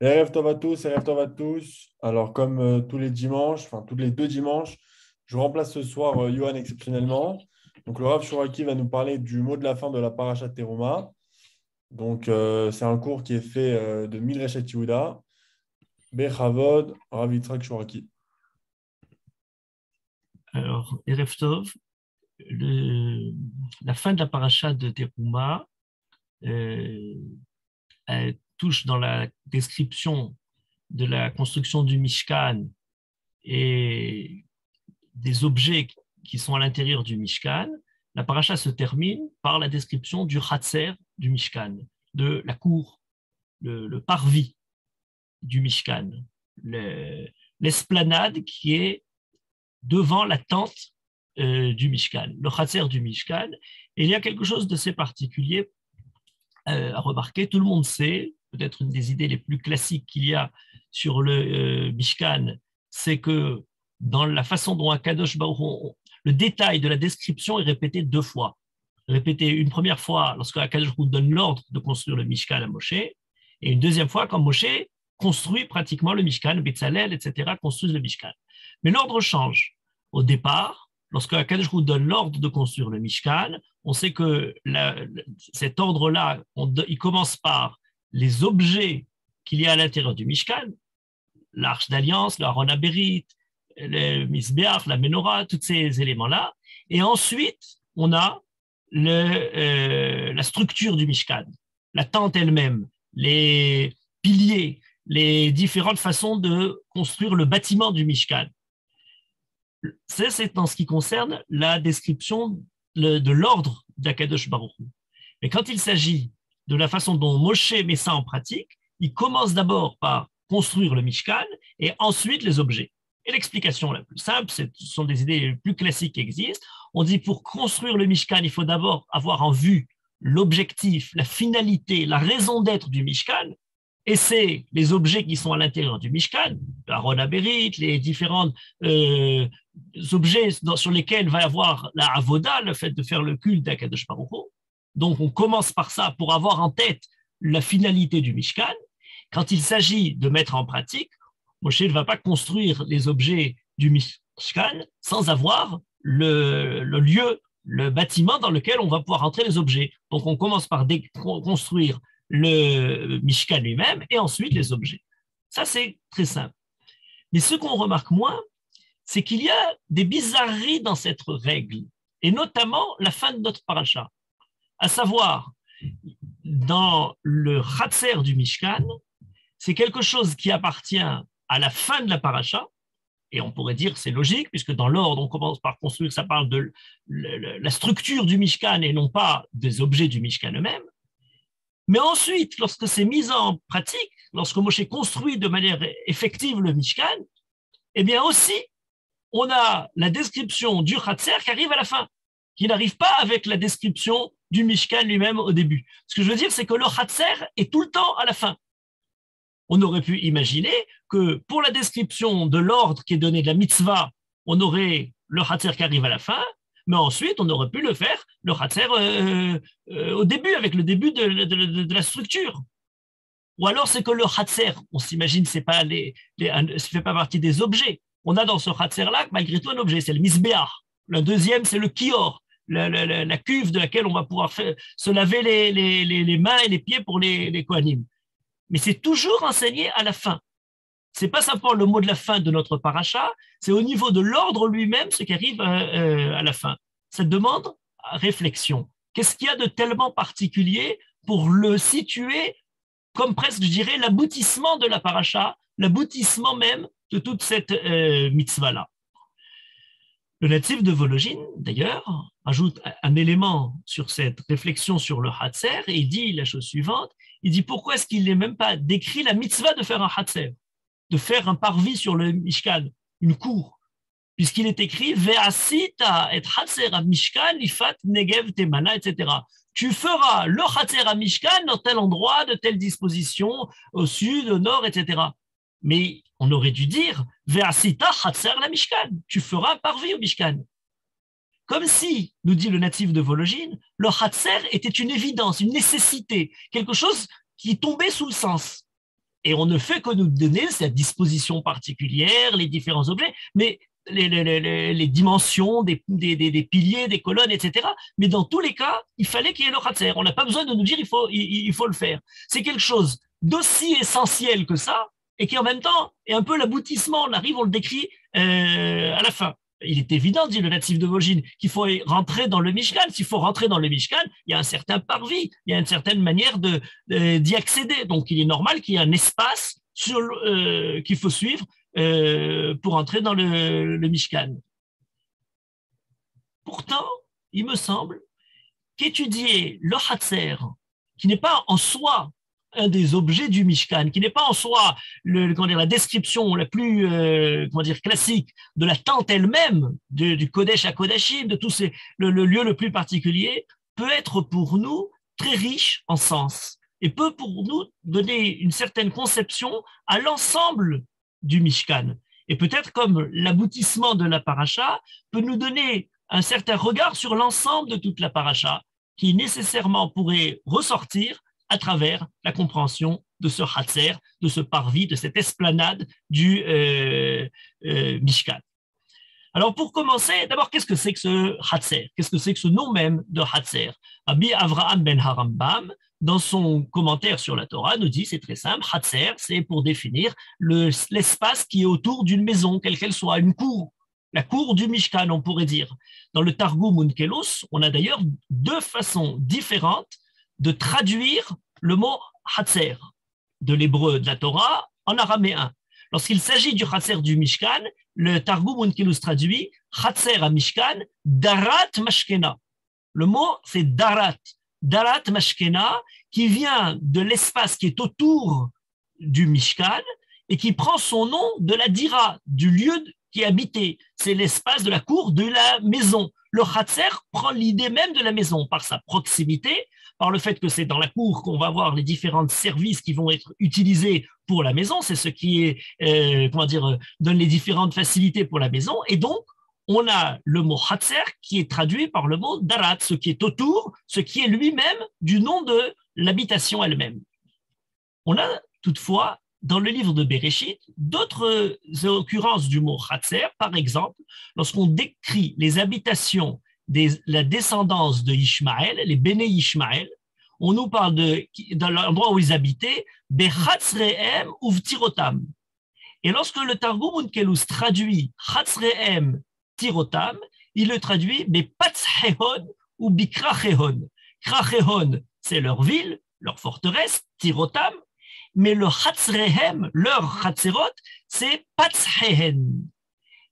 Erev Tov à tous, Erev Tov à tous. Alors, comme tous les dimanches, enfin tous les deux dimanches, je remplace ce soir Johan exceptionnellement. Donc, le Rav Shuraki va nous parler du mot de la fin de la Parashat Teruma. Donc, c'est un cours qui est fait de Midrashet Yehuda. Bechavod, Rav Yitzhak Shuraki. Alors, Erev Tov, la fin de la paracha de Teruma elle touche dans la description de la construction du Mishkan et des objets qui sont à l'intérieur du Mishkan. La paracha se termine par la description du Hatzer du Mishkan, de la cour, le parvis du Mishkan, l'esplanade qui est devant la tente du Mishkan, le Hatzer du Mishkan. Et il y a quelque chose de assez particulier à remarquer. Tout le monde sait, peut-être une des idées les plus classiques qu'il y a sur le Mishkan, c'est que dans la façon dont Akadosh Baruch Hu, le détail de la description est répété deux fois. Répété une première fois lorsque Akadosh Baruch Hu donne l'ordre de construire le Mishkan à Moshe, et une deuxième fois quand Moshe construit pratiquement le Mishkan, Betzalel, etc., construisent le Mishkan. Mais l'ordre change. Au départ, lorsque Akadosh Baruch Hu donne l'ordre de construire le Mishkan, on sait que cet ordre-là, il commence par les objets qu'il y a à l'intérieur du Mishkan, l'arche d'alliance, le Aron HaBerit, le Mizbeach, la Menorah, tous ces éléments-là. Et ensuite, on a la structure du Mishkan, la tente elle-même, les piliers, les différentes façons de construire le bâtiment du Mishkan. C'est en ce qui concerne la description de l'ordre d'Akadosh Baruch Hu. Mais quand il s'agit de la façon dont Moshe met ça en pratique, il commence d'abord par construire le Mishkan et ensuite les objets. Et l'explication la plus simple, ce sont des idées les plus classiques qui existent. On dit pour construire le Mishkan, il faut d'abord avoir en vue l'objectif, la finalité, la raison d'être du Mishkan. Et c'est les objets qui sont à l'intérieur du Mishkan, l'Aron HaBerit, les différents objets sur lesquels va y avoir la Avoda, le fait de faire le culte d'Akadosh Baruch Hu. Donc on commence par ça pour avoir en tête la finalité du Mishkan. Quand il s'agit de mettre en pratique, Moshe ne va pas construire les objets du Mishkan sans avoir le lieu, le bâtiment dans lequel on va pouvoir entrer les objets. Donc on commence par construire le Mishkan lui-même et ensuite les objets. Ça, c'est très simple. Mais ce qu'on remarque moins, c'est qu'il y a des bizarreries dans cette règle, et notamment la fin de notre paracha. À savoir, dans le Hatzer du Mishkan, c'est quelque chose qui appartient à la fin de la paracha, et on pourrait dire que c'est logique, puisque dans l'ordre, on commence par construire, ça parle de la structure du Mishkan et non pas des objets du Mishkan eux-mêmes. Mais ensuite, lorsque c'est mis en pratique, lorsque Moshe construit de manière effective le Mishkan, eh bien aussi, on a la description du Hatzer qui arrive à la fin, qui n'arrive pas avec la description du Mishkan lui-même au début. Ce que je veux dire, c'est que le Hatzer est tout le temps à la fin. On aurait pu imaginer que pour la description de l'ordre qui est donné de la mitzvah, on aurait le Hatzer qui arrive à la fin, mais ensuite, on aurait pu le faire, le Hatzer, au début, avec le début de la structure. Ou alors, c'est que le Hatzer, on s'imagine, c'est pas fait pas partie des objets. On a dans ce Hatzer-là, malgré tout, un objet, c'est le Mizbeach. Le deuxième, c'est le Kior, la cuve de laquelle on va pouvoir se laver les mains et les pieds pour les Kohanim. Mais c'est toujours enseigné à la fin. Ce n'est pas simplement le mot de la fin de notre paracha, c'est au niveau de l'ordre lui-même ce qui arrive à la fin. Ça demande réflexion. Qu'est-ce qu'il y a de tellement particulier pour le situer comme presque, je dirais, l'aboutissement de la paracha, l'aboutissement même de toute cette mitzvah-là. Le natif de Vologine, d'ailleurs, ajoute un élément sur cette réflexion sur le Hatzer et il dit la chose suivante, il dit pourquoi est-ce qu'il n'est même pas décrit la mitzvah de faire un Hatzer, de faire un parvis sur le Mishkan, une cour, puisqu'il est écrit Ve'asita et Hatzer à Mishkan, Ifat, Negev, Temana, etc. Tu feras le Hatzer à Mishkan dans tel endroit, de telle disposition, au sud, au nord, etc. Mais on aurait dû dire Ve'asita Hatzer la Mishkan, tu feras un parvis au Mishkan. Comme si, nous dit le natif de Vologine, le Hatzer était une évidence, une nécessité, quelque chose qui tombait sous le sens. Et on ne fait que nous donner cette disposition particulière, les différents objets, mais les dimensions des piliers, des colonnes, etc. Mais dans tous les cas, il fallait qu'il y ait le Hatzer. On n'a pas besoin de nous dire il faut le faire. C'est quelque chose d'aussi essentiel que ça, et qui en même temps est un peu l'aboutissement. On le décrit à la fin. Il est évident, dit le natif de Vologine, qu'il faut rentrer dans le Mishkan. S'il faut rentrer dans le Mishkan, il y a un certain parvis, il y a une certaine manière d'y accéder. Donc, il est normal qu'il y ait un espace qu'il faut suivre pour entrer dans le Mishkan. Pourtant, il me semble qu'étudier le Hatzer, qui n'est pas en soi un des objets du Mishkan, qui n'est pas en soi la description la plus classique de la tente elle-même, du Kodesh à Kodashim, de tout le lieu le plus particulier, peut être pour nous très riche en sens et peut pour nous donner une certaine conception à l'ensemble du Mishkan. Et peut-être comme l'aboutissement de la paracha peut nous donner un certain regard sur l'ensemble de toute la paracha qui nécessairement pourrait ressortir à travers la compréhension de ce Hatzer, de ce parvis, de cette esplanade du Mishkan. Alors pour commencer, d'abord, qu'est-ce que c'est que ce Hatzer? Qu'est-ce que c'est que ce nom même de Hatzer? Rabbi Avraham ben Harambam, dans son commentaire sur la Torah, nous dit, c'est très simple, Hatzer, c'est pour définir l'espace qui est autour d'une maison, quelle qu'elle soit, une cour, la cour du Mishkan, on pourrait dire. Dans le Targum Onkelos, on a d'ailleurs deux façons différentes de traduire le mot Hatzer, de l'hébreu de la Torah en araméen. Lorsqu'il s'agit du Hatzer du Mishkan, le Targum Onkelos traduit Hatzer à Mishkan, Darat Mashkena. Le mot, c'est Darat. Darat Mashkena, qui vient de l'espace qui est autour du Mishkan et qui prend son nom de la Dira, du lieu qui est habité. C'est l'espace de la cour de la maison. Le Hatzer prend l'idée même de la maison par sa proximité, par le fait que c'est dans la cour qu'on va voir les différents services qui vont être utilisés pour la maison. C'est ce qui est, donne les différentes facilités pour la maison. Et donc, on a le mot Hatzer qui est traduit par le mot Darat, ce qui est autour, ce qui est lui-même du nom de l'habitation elle-même. On a toutefois, dans le livre de Bereshit, d'autres occurrences du mot Hatzer. Par exemple, lorsqu'on décrit les habitations la descendance de Ishmaël, les Béné Ishmaël, on nous parle dans l'endroit où ils habitaient, Bechatzrehem uvtirotam. Et lorsque le Targum Onkelos traduit Chatzrehem tirotam, il le traduit Bepatzhehon ou Bikrachehon. Krachehon, c'est leur ville, leur forteresse, tirotam, mais le Chatzrehem, leur Chatzerot, c'est Patzhehen.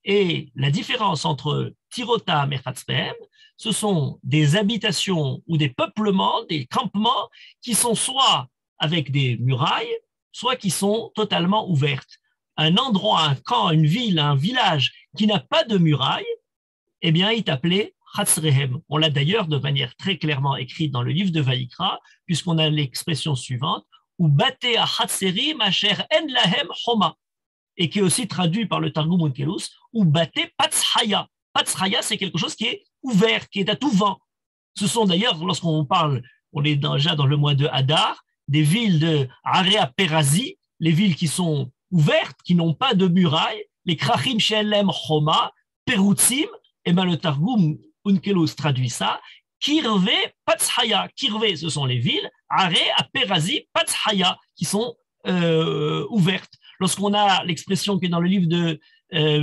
Et la différence entre Tirotam et Chatzrehem, ce sont des habitations ou des peuplements, des campements qui sont soit avec des murailles, soit qui sont totalement ouvertes. Un endroit, un camp, une ville, un village qui n'a pas de murailles, eh bien, il est appelé Chatzrehem. On l'a d'ailleurs de manière très clairement écrite dans le livre de Vaïkra, puisqu'on a l'expression suivante, ou Baté à Chatzerim asher en lahem choma, et qui est aussi traduit par le Targum Onkelos, ou Baté Patzhaya. Patzhaya, c'est quelque chose qui est ouvert, qui est à tout vent. Ce sont d'ailleurs, lorsqu'on parle, on est déjà dans le mois de Hadar, des villes de Area Perazi, les villes qui sont ouvertes, qui n'ont pas de murailles, les Krachim Shelem Choma, Perutzim, et bien le Targum Onkelos traduit ça, Kirve Patzhaya. Kirve, ce sont les villes, Area Perazi, Patzhaya, qui sont ouvertes. Lorsqu'on a l'expression qui est dans le livre de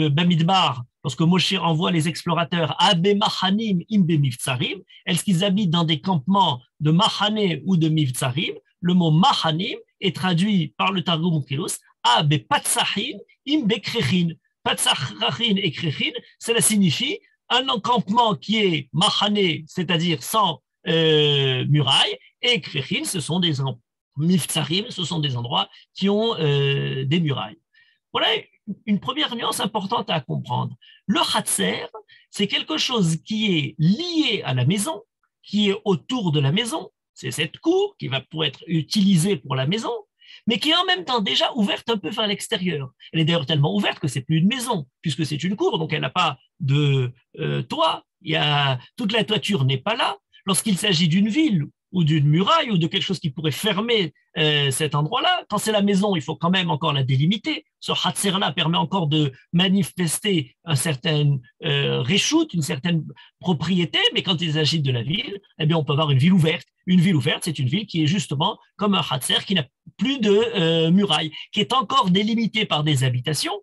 Bamidbar, lorsque Moshe envoie les explorateurs Abe Mahanim Imbe Mivtsarim, est-ce qu'ils habitent dans des campements de Mahane ou de Mivtsarim? Le mot Mahanim est traduit par le Targum Onkelos Abe Patsachim Imbe Krechin. Patsachin et Krechin, cela signifie un encampement qui est Mahane, c'est-à-dire sans murailles, et Krechin, ce sont des Mivtsarim, ce sont des endroits qui ont des murailles. Voilà une première nuance importante à comprendre. Le Hatzer, c'est quelque chose qui est lié à la maison, qui est autour de la maison. C'est cette cour qui va pouvoir être utilisée pour la maison, mais qui est en même temps déjà ouverte un peu vers l'extérieur. Elle est d'ailleurs tellement ouverte que c'est plus une maison, puisque c'est une cour, donc elle n'a pas de toit, Toute la toiture n'est pas là. Lorsqu'il s'agit d'une ville ou d'une muraille ou de quelque chose qui pourrait fermer cet endroit-là, quand c'est la maison, il faut quand même encore la délimiter. Ce hatser-là permet encore de manifester un certain réchoute, une certaine propriété, mais quand il s'agit de la ville, eh bien, on peut avoir une ville ouverte. Une ville ouverte, c'est une ville qui est justement comme un hatser, qui n'a plus de muraille, qui est encore délimitée par des habitations,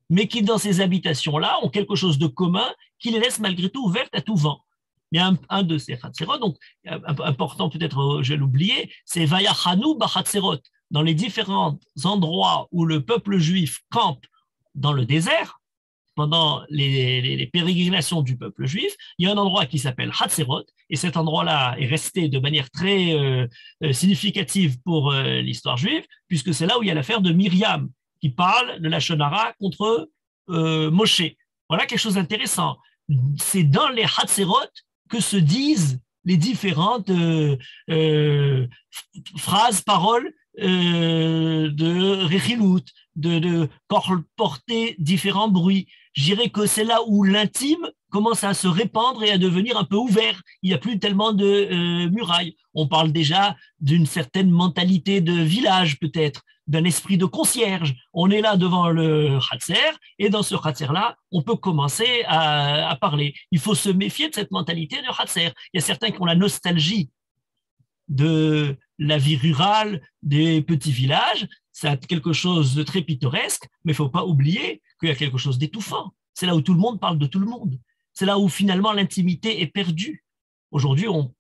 mais qui, dans ces habitations-là, ont quelque chose de commun qui les laisse malgré tout ouvertes à tout vent. Il y a un de ces Hatzerot, donc important peut-être, je vais l'oublier, c'est Vayachanu Bachatzerot. Dans les différents endroits où le peuple juif campe dans le désert, pendant les pérégrinations du peuple juif, il y a un endroit qui s'appelle Hatzerot, et cet endroit-là est resté de manière très significative pour l'histoire juive, puisque c'est là où il y a l'affaire de Myriam, qui parle de la Shonara contre Moshe. Voilà quelque chose d'intéressant. C'est dans les Hatzerot que se disent les différentes phrases, paroles de Rechilut, de porter différents bruits. Je dirais que c'est là où l'intime commence à se répandre et à devenir un peu ouvert. Il n'y a plus tellement de murailles. On parle déjà d'une certaine mentalité de village, peut-être, d'un esprit de concierge. On est là devant le Hatzer, et dans ce Hatzer-là, on peut commencer à parler. Il faut se méfier de cette mentalité de Hatzer. Il y a certains qui ont la nostalgie de la vie rurale, des petits villages. C'est quelque chose de très pittoresque, mais il ne faut pas oublier qu'il y a quelque chose d'étouffant. C'est là où tout le monde parle de tout le monde. C'est là où finalement l'intimité est perdue. Aujourd'hui, on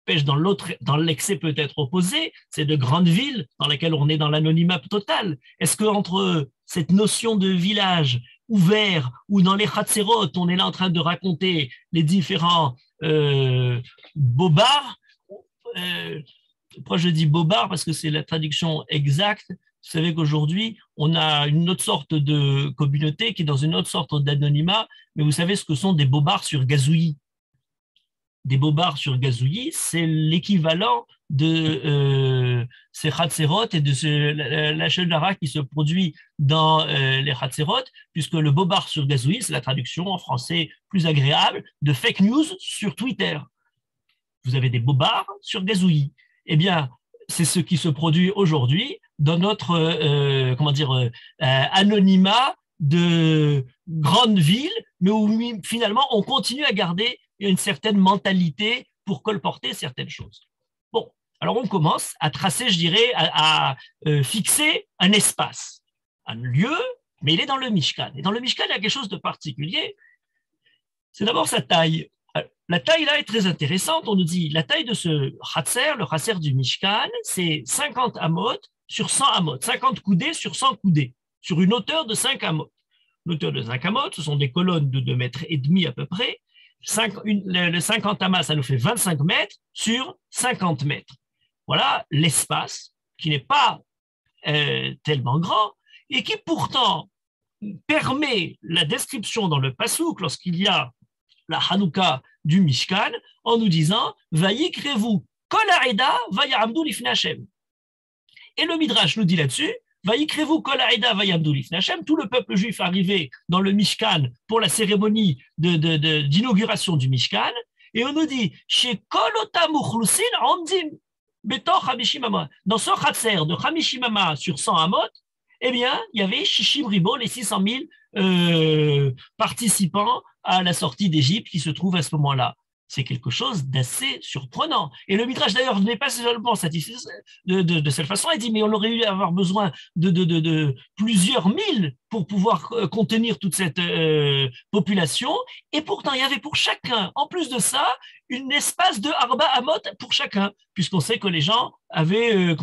pêche dans l'excès peut-être opposé, c'est de grandes villes dans lesquelles on est dans l'anonymat total. Est-ce qu'entre cette notion de village ouvert ou dans les Hatzerot, on est là en train de raconter les différents bobards, pourquoi je dis bobard? Parce que c'est la traduction exacte. Vous savez qu'aujourd'hui, on a une autre sorte de communauté qui est dans une autre sorte d'anonymat, mais vous savez ce que sont des bobards sur gazouillis. Des bobards sur gazouillis, c'est l'équivalent de ces Hatzerot et de la Shonara qui se produit dans les Hatzerot, puisque le bobard sur gazouillis, c'est la traduction en français plus agréable de fake news sur Twitter. Vous avez des bobards sur gazouillis. Eh bien, c'est ce qui se produit aujourd'hui dans notre anonymat de grande ville, mais où finalement on continue à garder une certaine mentalité pour colporter certaines choses. Bon, alors on commence à tracer, je dirais, à fixer un espace, un lieu, mais il est dans le Mishkan. Et dans le Mishkan, il y a quelque chose de particulier. C'est d'abord sa taille. La taille là est très intéressante. On nous dit la taille de ce Hatzer, le Hatzer du Mishkan, c'est 50 amot sur 100 amot, 50 coudées sur 100 coudées, sur une hauteur de 5 amot. Une hauteur de 5 amot, ce sont des colonnes de 2,5 mètres à peu près. Le 50 amas, ça nous fait 25 mètres sur 50 mètres. Voilà l'espace qui n'est pas tellement grand et qui pourtant permet la description dans le Passouk lorsqu'il y a la Hanouka du Mishkan en nous disant Vayikrevu kol ha'eda vayamdu lifnei Hashem. Et le Midrash nous dit là-dessus Vayikrevu kol ha'eda vayamdu lifnei Hashem. Tout le peuple juif arrivé dans le Mishkan pour la cérémonie d'inauguration du Mishkan. Et on nous dit chez kol otam uchlusin omdim betor 50 amot. Dans ce Hatzer de 50 amot sur 100 amot, eh bien, il y avait Shishim Ribo, les 600 000 participants à la sortie d'Égypte qui se trouvent à ce moment-là. C'est quelque chose d'assez surprenant. Et le Midrash, d'ailleurs, n'est pas seulement satisfait de cette façon. Il dit, mais on aurait eu à avoir besoin de plusieurs mille pour pouvoir contenir toute cette population. Et pourtant, il y avait pour chacun, en plus de ça, un espace de Arba Amot pour chacun, puisqu'on sait que les gens avaient,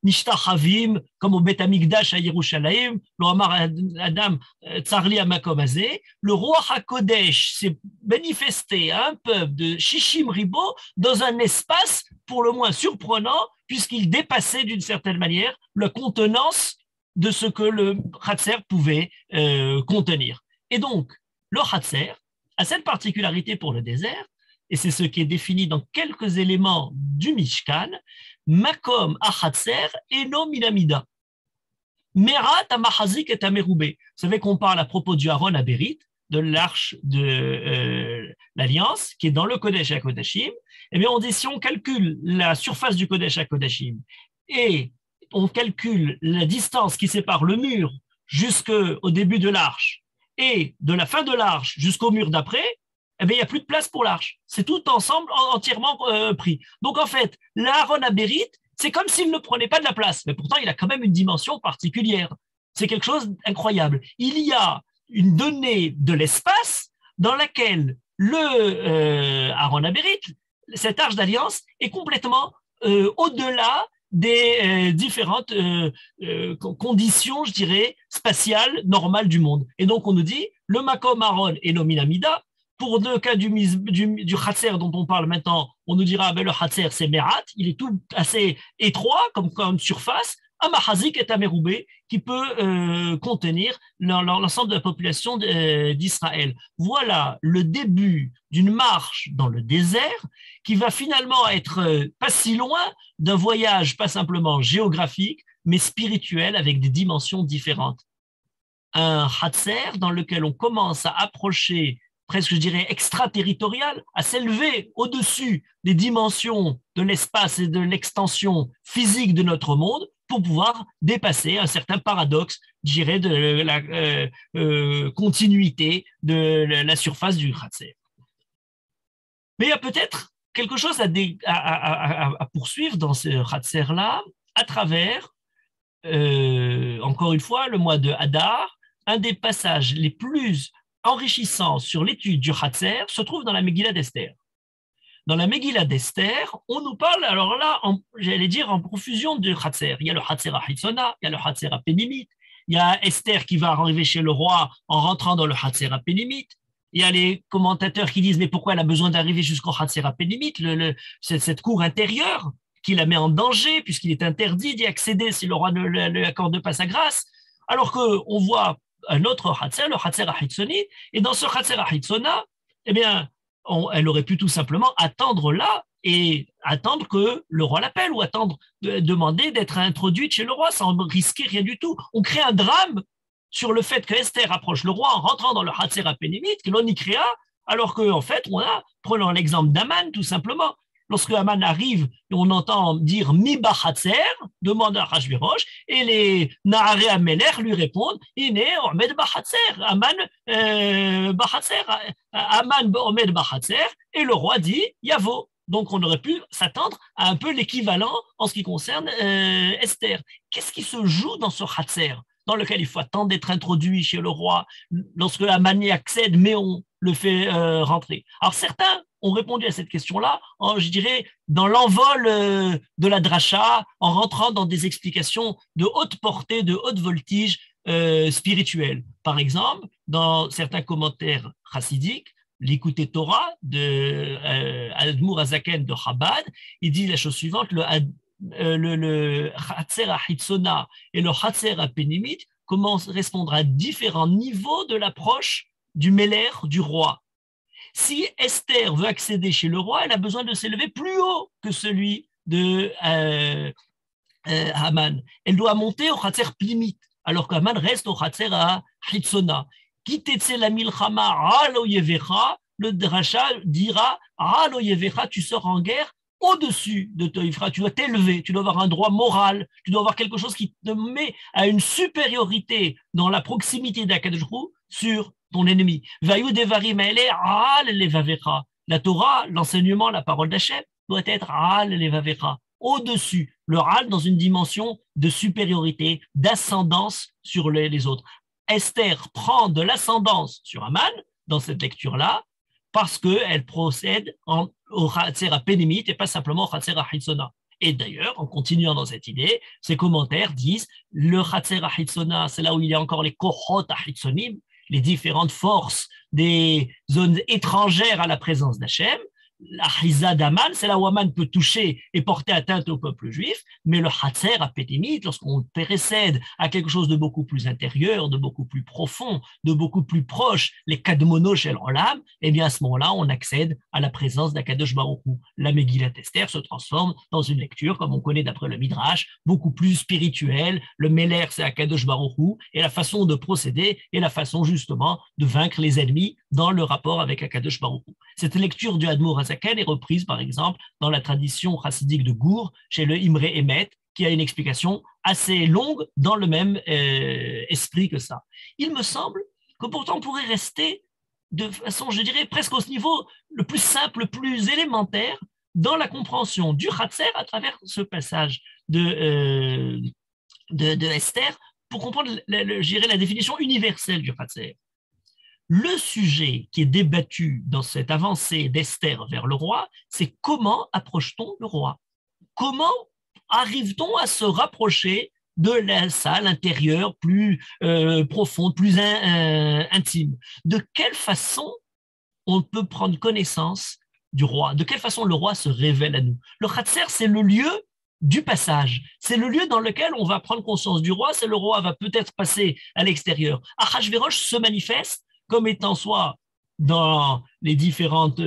Nishta Havim, comme au Bet Amikdash à Yerushalayim, le Hamar Adam Tsarli Amakom Azeh, le roi HaKodesh s'est manifesté à un peuple de Shishim Ribo dans un espace pour le moins surprenant, puisqu'il dépassait d'une certaine manière la contenance de ce que le Hatzer pouvait contenir. Et donc, le Hatzer a cette particularité pour le désert, et c'est ce qui est défini dans quelques éléments du Mishkan, Makom Achatzer eno minamida. Merat amahazik et amerube. Vous savez qu'on parle à propos du Haron à Bérit, de l'arche de l'Alliance, qui est dans le Kodesh HaKodashim, eh bien, on dit, si on calcule la surface du Kodesh HaKodashim et on calcule la distance qui sépare le mur jusqu'au début de l'arche et de la fin de l'arche jusqu'au mur d'après, eh bien, il n'y a plus de place pour l'arche. C'est tout ensemble entièrement pris. Donc, en fait, l'Aaron Abérite, c'est comme s'il ne prenait pas de la place, mais pourtant, il a quand même une dimension particulière. C'est quelque chose d'incroyable. Il y a une donnée de l'espace dans laquelle le Aaron Abérite, cette arche d'alliance, est complètement au-delà des différentes conditions, je dirais, spatiales normales du monde. Et donc, on nous dit, le Makom Aaron et l'Ominamida, pour le cas du Khatser dont on parle maintenant, on nous dira, ben, le Khatser, c'est Merat, il est tout assez étroit comme surface, un Mahazik est un Meroubé qui peut contenir l'ensemble de la population d'Israël. Voilà le début d'une marche dans le désert qui va finalement être pas si loin d'un voyage pas simplement géographique, mais spirituel avec des dimensions différentes. Un Hatzer dans lequel on commence à approcher presque, je dirais, extraterritorial, à s'élever au-dessus des dimensions de l'espace et de l'extension physique de notre monde pour pouvoir dépasser un certain paradoxe, je dirais, de la continuité de la surface du Khatser. Mais il y a peut-être quelque chose à poursuivre dans ce Khatser-là à travers, encore une fois, le mois de Hadar, un des passages les plus enrichissant sur l'étude du Khatser se trouve dans la Megillah d'Esther. Dans la Megillah d'Esther, on nous parle, alors là, j'allais dire en profusion de Khatser. Il y a le Khatser à Hitzona, il y a le Khatser à Pénimite, il y a Esther qui va arriver chez le roi en rentrant dans le Khatser à Pénimite. Il y a les commentateurs qui disent, mais pourquoi elle a besoin d'arriver jusqu'au Khatser à Pénimite, cette cour intérieure qui la met en danger, puisqu'il est interdit d'y accéder si le roi ne lui accorde pas sa grâce, alors qu'on voit un autre Khatser, le Khatser à Hitzoni, et dans ce Khatser à Hitzona, eh bien, elle aurait pu tout simplement attendre là et attendre que le roi l'appelle ou attendre, demander d'être introduite chez le roi sans risquer rien du tout. On crée un drame sur le fait que Esther approche le roi en rentrant dans le Khatser à Pénimite, que l'on y créa, alors qu'en fait, prenons l'exemple d'Aman tout simplement. Lorsque Aman arrive, on entend dire Mi Bachatzer, demande à Hachvérosh, et les Naharé Amelech lui répondent Iné Omed Bachatzer, Aman Bachatzer, Aman Omed Bachatzer, et le roi dit Yavo. Donc on aurait pu s'attendre à un peu l'équivalent en ce qui concerne Esther. Qu'est-ce qui se joue dans ce Khatser, dans lequel il faut attendre d'être introduit chez le roi lorsque Aman y accède, mais on le fait rentrer. Alors certains ont répondu à cette question-là, je dirais, dans l'envol de la dracha, en rentrant dans des explications de haute portée, de haute voltige spirituelle. Par exemple, dans certains commentaires chassidiques, l'Écouté Torah de Admour Azaken de Chabad, il dit la chose suivante, le Khatser à Hitzona et le Khatser à Pénimite correspondent à différents niveaux de l'approche du Meller, du roi. Si Esther veut accéder chez le roi, elle a besoin de s'élever plus haut que celui de Haman. Elle doit monter au Khatser Plimit, alors qu'Haman reste au Khatser à Hitzona. Kitetse la milchama alo yevecha, le dracha dira alo yevecha, tu sors en guerre au-dessus de Toifra, tu dois t'élever, tu dois avoir un droit moral, tu dois avoir quelque chose qui te met à une supériorité dans la proximité d'Akadosh Baruch Hu sur ton ennemi. La Torah, l'enseignement, la parole d'Hachem doit être au-dessus. Le Ral dans une dimension de supériorité, d'ascendance sur les autres. Esther prend de l'ascendance sur Haman dans cette lecture-là parce qu'elle procède au Khatser à Pénimite et pas simplement au Khatser à Hitzona. Et d'ailleurs, en continuant dans cette idée, ces commentaires disent le Khatser à Hitzona, c'est là où il y a encore les Kohot à Hitzonim, les différentes forces des zones étrangères à la présence d'Hachem. la Hiza d'Aman, c'est là où Aman peut toucher et porter atteinte au peuple juif, mais le Hatzer à Pétémite, lorsqu'on précède à quelque chose de beaucoup plus intérieur, de beaucoup plus profond, de beaucoup plus proche, les Kadmono chez l'Olam, eh bien à ce moment-là, on accède à la présence d'Akadosh Baruch Hu. La Megillat Esther se transforme dans une lecture, comme on connaît d'après le Midrash, beaucoup plus spirituelle. Le Meler, c'est Akadosh Baruch Hu, et la façon de procéder est la façon justement de vaincre les ennemis dans le rapport avec Akadosh Baruch Hu. Cette lecture du Admour Hazaken est reprise, par exemple, dans la tradition chassidique de Gour, chez le Imre Emet, qui a une explication assez longue dans le même esprit que ça. Il me semble que pourtant on pourrait rester de façon, je dirais, presque au niveau le plus simple, le plus élémentaire, dans la compréhension du Hatzer à travers ce passage de Esther, pour comprendre, je dirais, la définition universelle du Hatzer. Le sujet qui est débattu dans cette avancée d'Esther vers le roi, c'est comment approche-t-on le roi? Comment arrive-t-on à se rapprocher de la salle intérieure plus profonde, plus intime? De quelle façon on peut prendre connaissance du roi? De quelle façon le roi se révèle à nous? Le Hatzer, c'est le lieu du passage. C'est le lieu dans lequel on va prendre conscience du roi. C'est le roi va peut-être passer à l'extérieur. Achashverosh se manifeste comme étant soit dans les différentes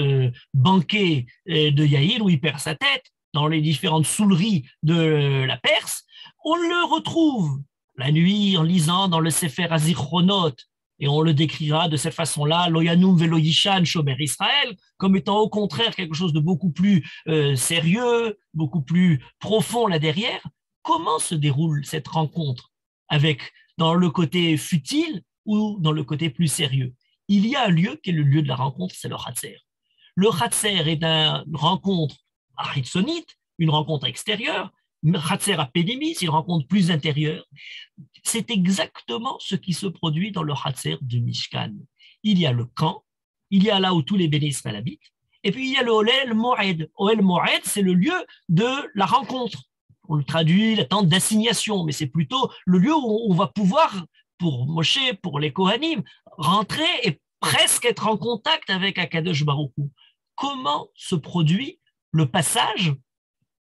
banquets de Yaïr où il perd sa tête, dans les différentes souleries de la Perse, on le retrouve la nuit en lisant dans le Sefer Azichronot, et on le décrira de cette façon-là, Loyanum Velo Yishan Shomer Israël, comme étant au contraire quelque chose de beaucoup plus sérieux, beaucoup plus profond là derrière. Comment se déroule cette rencontre avec, dans le côté futile ou dans le côté plus sérieux? Il y a un lieu qui est le lieu de la rencontre, c'est le Hatzer. Le Hatzer est une rencontre aritzonite, une rencontre extérieure. Hatzer à Pédimis, c'est une rencontre plus intérieure. C'est exactement ce qui se produit dans le Hatzer du Mishkan. Il y a le camp, il y a là où tous les béné Israël habitent, et puis il y a le Ohel Moed. Ohel Moed, c'est le lieu de la rencontre. On le traduit la tente d'assignation, mais c'est plutôt le lieu où on va pouvoir, pour Moshe, pour les Kohanim, rentrer et presque être en contact avec Akadosh Baruch Hu. Comment se produit le passage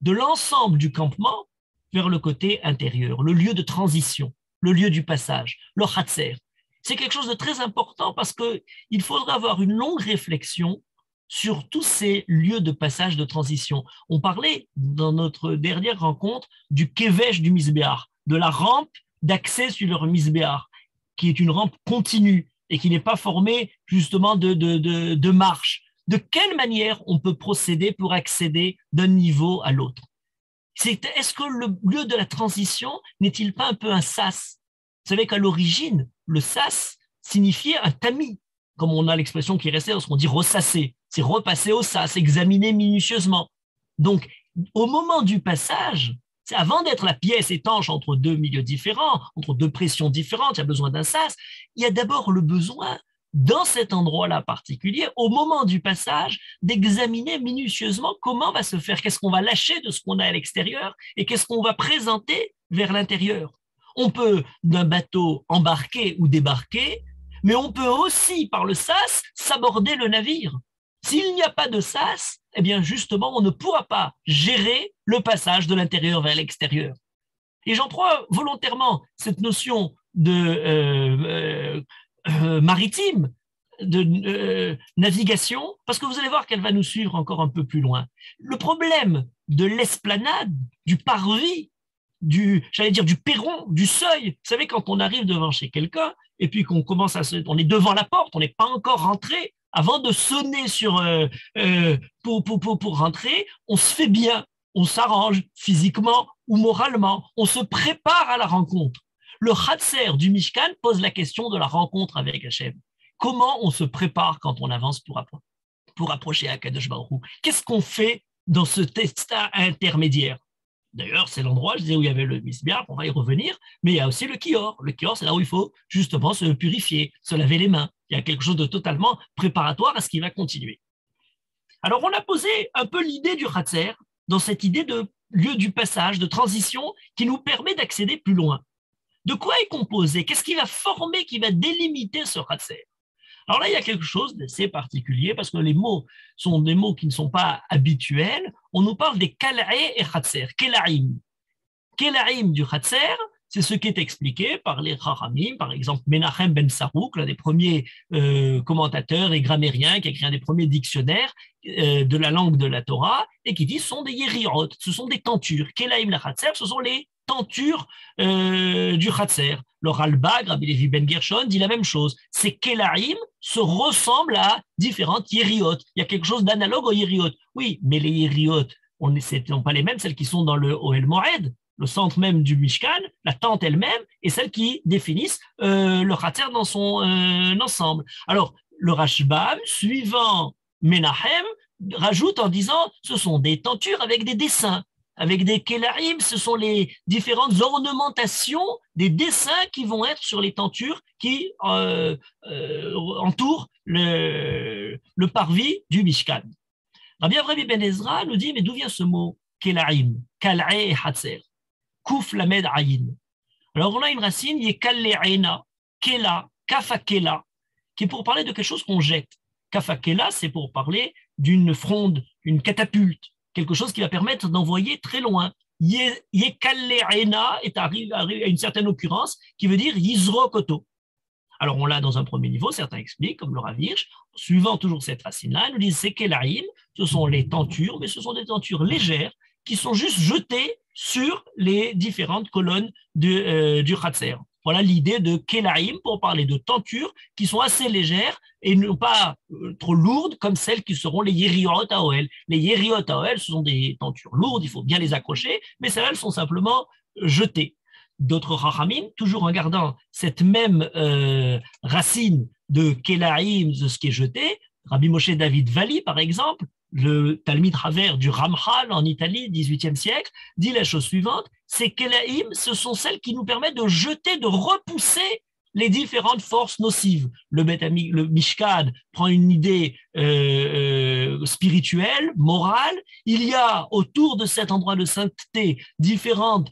de l'ensemble du campement vers le côté intérieur, le lieu de transition, le lieu du passage, le Hatzer? C'est quelque chose de très important parce qu'il faudra avoir une longue réflexion sur tous ces lieux de passage, de transition. On parlait dans notre dernière rencontre du Kevesh du Misbéach, de la rampe d'accès sur le Misbéach, qui est une rampe continue et qui n'est pas formée justement de marche. De quelle manière on peut procéder pour accéder d'un niveau à l'autre? Est-ce que le lieu de la transition n'est-il pas un peu un sas? Vous savez qu'à l'origine, le sas signifiait un tamis, comme on a l'expression qui est restée lorsqu'on dit ressasser, c'est repasser au sas, examiner minutieusement. Donc, au moment du passage, c'est avant d'être la pièce étanche entre deux milieux différents, entre deux pressions différentes, il y a besoin d'un sas, il y a d'abord le besoin dans cet endroit-là particulier, au moment du passage, d'examiner minutieusement comment va se faire, qu'est-ce qu'on va lâcher de ce qu'on a à l'extérieur et qu'est-ce qu'on va présenter vers l'intérieur. On peut d'un bateau embarquer ou débarquer, mais on peut aussi, par le sas, s'aborder le navire. S'il n'y a pas de sas, eh bien justement, on ne pourra pas gérer le passage de l'intérieur vers l'extérieur. Et j'emploie volontairement cette notion de maritime, de navigation, parce que vous allez voir qu'elle va nous suivre encore un peu plus loin. Le problème de l'esplanade, du parvis, j'allais dire du perron, du seuil, vous savez, quand on arrive devant chez quelqu'un, et puis qu'on commence on est devant la porte, on n'est pas encore rentré, avant de sonner pour rentrer, on se fait bien, on s'arrange physiquement ou moralement, on se prépare à la rencontre. Le Hatzer du Mishkan pose la question de la rencontre avec Hachem. Comment on se prépare quand on avance pour approcher Akadosh Baruch Hu? Qu'est-ce qu'on fait dans ce test intermédiaire? D'ailleurs, c'est l'endroit, je disais, où il y avait le Misbéach, on va y revenir, mais il y a aussi le Kior. Le Kior, c'est là où il faut justement se purifier, se laver les mains. Il y a quelque chose de totalement préparatoire à ce qui va continuer. Alors, on a posé un peu l'idée du Hatzer dans cette idée de lieu du passage, de transition, qui nous permet d'accéder plus loin. De quoi est composé? Qu'est-ce qui va former, qui va délimiter ce Hatzer? Alors là, il y a quelque chose d'assez particulier parce que les mots sont des mots qui ne sont pas habituels. On nous parle des kal'e et khatser, kelaim. Kelaim du khatser, c'est ce qui est expliqué par les Chachamim, par exemple Menachem ben Sarouk, l'un des premiers commentateurs et grammairiens qui a écrit un des premiers dictionnaires de la langue de la Torah, et qui dit ce sont des yeriot, ce sont des tentures. Kelaim la Khatser, ce sont les tentures du Khatser. Le Ralbag, Rabbi Levi ben Gershon, dit la même chose. Ces Kelaim se ressemblent à différentes yeriot. Il y a quelque chose d'analogue aux yeriot. Oui, mais les yeriot, ce ne sont pas les mêmes, celles qui sont dans le Ohel Moed, le centre même du Mishkan, la tente elle-même, et celles qui définissent le Khatser dans son ensemble. Alors, le Rashbam, suivant Menachem, rajoute en disant ce sont des tentures avec des dessins, avec des kelarim, ce sont les différentes ornementations des dessins qui vont être sur les tentures qui entourent le parvis du Mishkan. Rabbi Avrami Ben Ezra nous dit mais d'où vient ce mot kelarim, kal'e et hatzer? Kouf lamed ayin. Alors on a une racine, qui est kalle'ena, kela, kafakela, qui est pour parler de quelque chose qu'on jette. Kafakela, c'est pour parler d'une fronde, une catapulte, quelque chose qui va permettre d'envoyer très loin. Yekalle'ena est arrivé à une certaine occurrence qui veut dire yizrokoto. Alors on l'a dans un premier niveau, certains expliquent, comme le Rav Hirsch, suivant toujours cette racine-là, ils nous disent c'est kelaim, ce sont les tentures, mais ce sont des tentures légères qui sont juste jetées sur les différentes colonnes du Khatser. Voilà l'idée de Kelaim pour parler de tentures qui sont assez légères et non pas trop lourdes comme celles qui seront les Yeriot Aoel. Les Yeriot Aoel, ce sont des tentures lourdes, il faut bien les accrocher, mais celles-là, elles sont simplement jetées. D'autres Chachamim, toujours en gardant cette même racine de Kelaim, de ce qui est jeté, Rabbi Moshe David Vali, par exemple, le Talmid Haver du Ramchal en Italie, 18e siècle, dit la chose suivante, ces Kelaim, ce sont celles qui nous permettent de jeter, de repousser les différentes forces nocives. Le Mishkan prend une idée spirituelle, morale. Il y a autour de cet endroit de sainteté différentes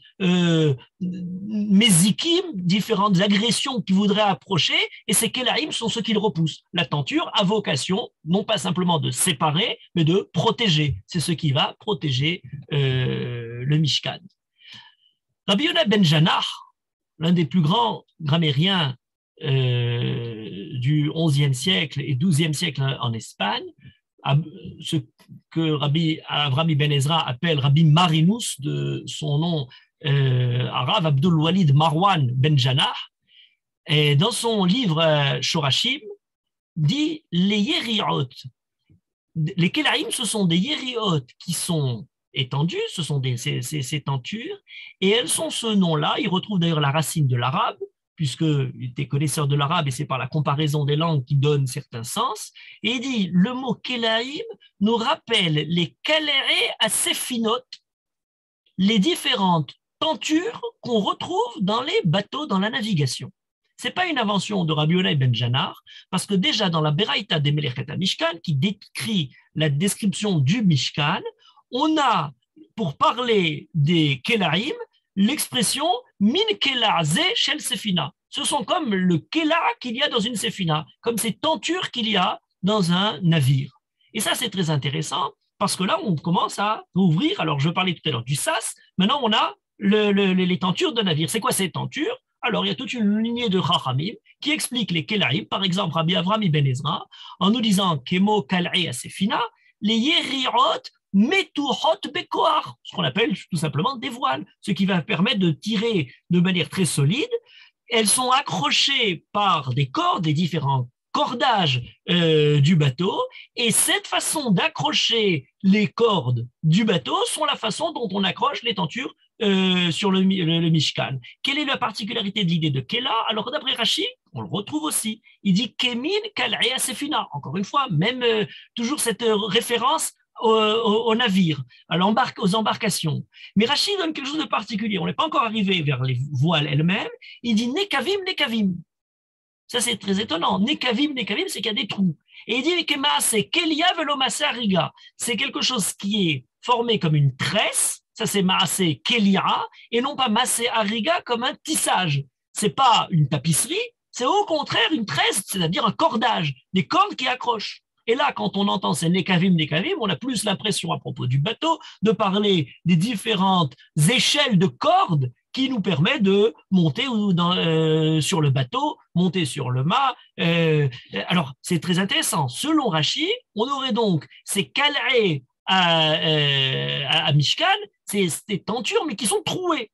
mézikim, différentes agressions qui voudraient approcher, et ces kélaïm sont ceux qui le repoussent. La tenture a vocation, non pas simplement de séparer, mais de protéger. C'est ce qui va protéger le Mishkan. Rabbi Yonah ben Janach, l'un des plus grands grammairiens du XIe siècle et XIIe siècle en Espagne, ce que Rabbi Avrami Ben Ezra appelle Rabbi Marinus, de son nom arabe, Abdul Walid Marwan Ben Janah, et dans son livre Shorashim, dit les yeriot, les kelaim, ce sont des yeriot qui sont étendues, ce sont ces tentures, et elles sont ce nom-là. Il retrouve d'ailleurs la racine de l'arabe, puisqu'il était connaisseur de l'arabe, et c'est par la comparaison des langues qui donne certains sens. Et il dit, le mot kelaim nous rappelle les kaléré à séphinotes, les différentes tentures qu'on retrouve dans les bateaux, dans la navigation. Ce n'est pas une invention de Rabbi Yonah ben Janar, parce que déjà dans la Beraïta des Melechet Mishkan, qui décrit la description du Mishkan, on a, pour parler des Kelaim, l'expression min kela ze shel sefina. Ce sont comme le kela qu'il y a dans une sefina, comme ces tentures qu'il y a dans un navire. Et ça, c'est très intéressant, parce que là, on commence à ouvrir. Alors, je parlais tout à l'heure du sas, maintenant, on a les tentures de navire. C'est quoi ces tentures? Alors, il y a toute une lignée de Chachamim qui explique les Kelaim, par exemple, Rabbi Avrami Ben Ezra, en nous disant Kemo Kal'e Asefina, les Yeriot Metuhot Bekoar, ce qu'on appelle tout simplement des voiles, ce qui va permettre de tirer de manière très solide. Elles sont accrochées par des cordes, des différents cordages du bateau, et cette façon d'accrocher les cordes du bateau sont la façon dont on accroche les tentures sur le Mishkan. Quelle est la particularité de l'idée de Kela? Alors d'après Rashi, on le retrouve aussi. Il dit Kemin Kal'e Asefina. Encore une fois, même toujours cette référence au navire, aux embarcations. Mais Rashi donne quelque chose de particulier. On n'est pas encore arrivé vers les voiles elles-mêmes. Il dit Nekavim, Nekavim. Ça, c'est très étonnant. Nekavim, Nekavim, c'est qu'il y a des trous. Et il dit c'est Kelia velomase ariga. C'est quelque chose qui est formé comme une tresse. Ça, c'est maase Kelia, et non pas maase ariga comme un tissage. C'est pas une tapisserie, c'est au contraire une tresse, c'est-à-dire un cordage, des cordes qui accrochent. Et là, quand on entend ces nekavim, on a plus l'impression, à propos du bateau, de parler des différentes échelles de cordes qui nous permettent de monter sur le bateau, monter sur le mât. Alors, c'est très intéressant. Selon Rashi, on aurait donc ces calais à Mishkan, ces tentures, mais qui sont trouées.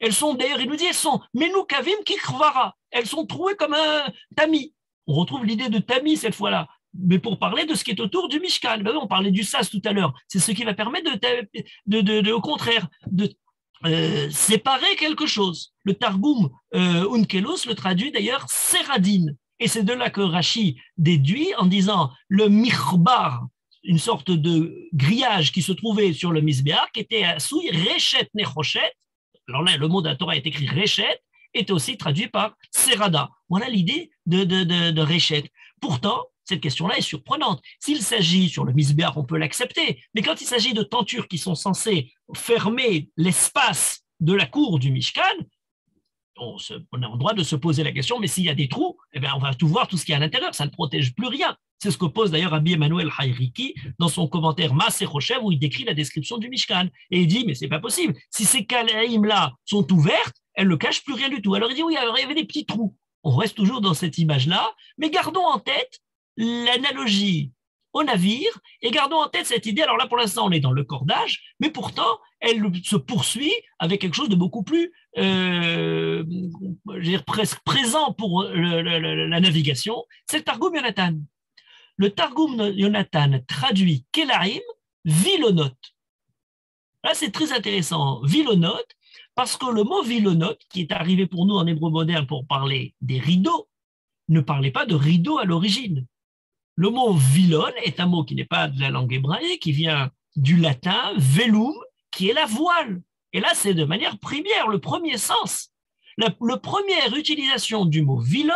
Elles sont, d'ailleurs, il nous dit, elles sont menukavim kikrvara. Elles sont trouées comme un tamis. On retrouve l'idée de tamis cette fois-là, mais pour parler de ce qui est autour du Mishkan. On parlait du sas tout à l'heure. C'est ce qui va permettre au contraire, de séparer quelque chose. Le Targum Unkelos le traduit d'ailleurs Seradine. Et c'est de là que Rashi déduit en disant le michbar, une sorte de grillage qui se trouvait sur le Misbéach, qui était à Souy, Rechet Nechochet. Alors là, le mot de la Torah est écrit Rechet, est aussi traduit par Serada. Voilà l'idée de Rechet. Pourtant, cette question-là est surprenante. S'il s'agit sur le Misbéach, on peut l'accepter, mais quand il s'agit de tentures qui sont censées fermer l'espace de la cour du Mishkan, on a le droit de se poser la question, mais s'il y a des trous, eh bien, on va tout voir, tout ce qui est à l'intérieur, ça ne protège plus rien. C'est ce que pose d'ailleurs Rabbi Emmanuel Haïriki dans son commentaire Maaseh Rochev, où il décrit la description du Mishkan. Et il dit, mais c'est pas possible, si ces kalaïm-là sont ouvertes, elles ne cachent plus rien du tout. Alors il dit, oui, alors, il y avait des petits trous. On reste toujours dans cette image-là, mais gardons en tête l'analogie au navire, et gardons en tête cette idée, alors là pour l'instant on est dans le cordage, mais pourtant elle se poursuit avec quelque chose de beaucoup plus presque présent pour la navigation, c'est le Targum Yonatan. Le Targum Yonatan traduit Kelaim, vilonot. Là c'est très intéressant, vilonot, parce que le mot vilonot, qui est arrivé pour nous en hébreu moderne pour parler des rideaux, ne parlait pas de rideaux à l'origine. Le mot vilon est un mot qui n'est pas de la langue hébraïque, qui vient du latin velum, qui est la voile. Et là, c'est de manière première, le premier sens. La première utilisation du mot vilon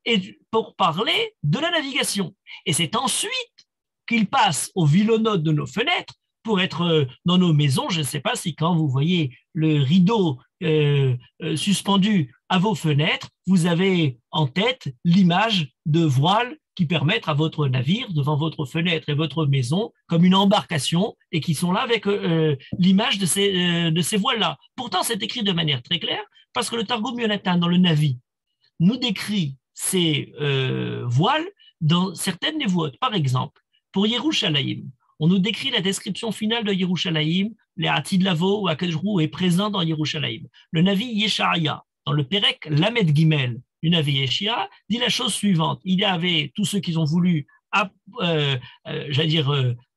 est pour parler de la navigation. Et c'est ensuite qu'il passe au vilonot de nos fenêtres pour être dans nos maisons. Je ne sais pas si quand vous voyez le rideau suspendu à vos fenêtres, vous avez en tête l'image de voile qui permettent à votre navire, devant votre fenêtre et votre maison, comme une embarcation, et qui sont là avec l'image de ces voiles-là. Pourtant, c'est écrit de manière très claire, parce que le Targum Yonatan, dans le Navi, nous décrit ces voiles dans certaines névoites. Par exemple, pour Yerushalayim, on nous décrit la description finale de Yerushalayim, les Atid Lavo ou Akadosh Baruch Hu est présent dans Yerushalayim. Le Navi Yesharia, dans le Perek Lamed Gimel, du Navi Yeshia, dit la chose suivante. Il y avait tous ceux qui ont voulu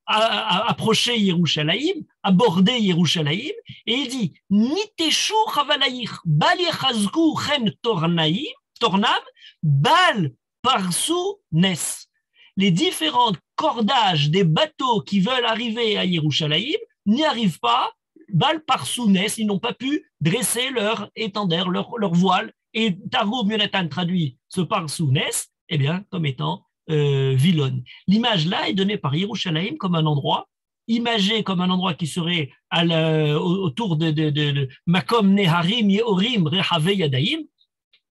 approcher Yerushalayim, aborder Yerushalayim, et il dit Niteshu Chavalaïr, Bal Yechazku Chen Tornam, Bal Parsu Nes. Les différents cordages des bateaux qui veulent arriver à Yerushalayim n'y arrivent pas, Bal Parsu Nes, ils n'ont pas pu dresser leur étendard, leur voile. Et Targum Yonatan traduit ce Parsu Nes, eh bien, comme étant Vilon. L'image là est donnée par Yerushalayim comme un endroit, imagé comme un endroit qui serait autour de Makom Neharim Yehorim Rehave Yadaim.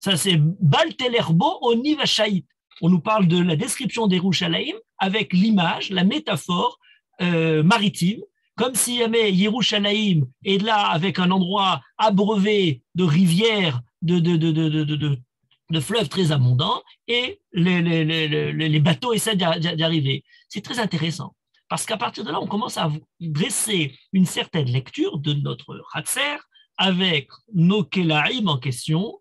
Ça c'est Bal Telerbo Oni Vashait. On nous parle de la description d'Yerushalayim avec l'image, la métaphore maritime, comme si Yerushalayim est là avec un endroit abreuvé de rivières, de fleuves très abondants, et les bateaux essaient d'y arriver. C'est très intéressant, parce qu'à partir de là, on commence à dresser une certaine lecture de notre Hatser avec nos Kelaïm en question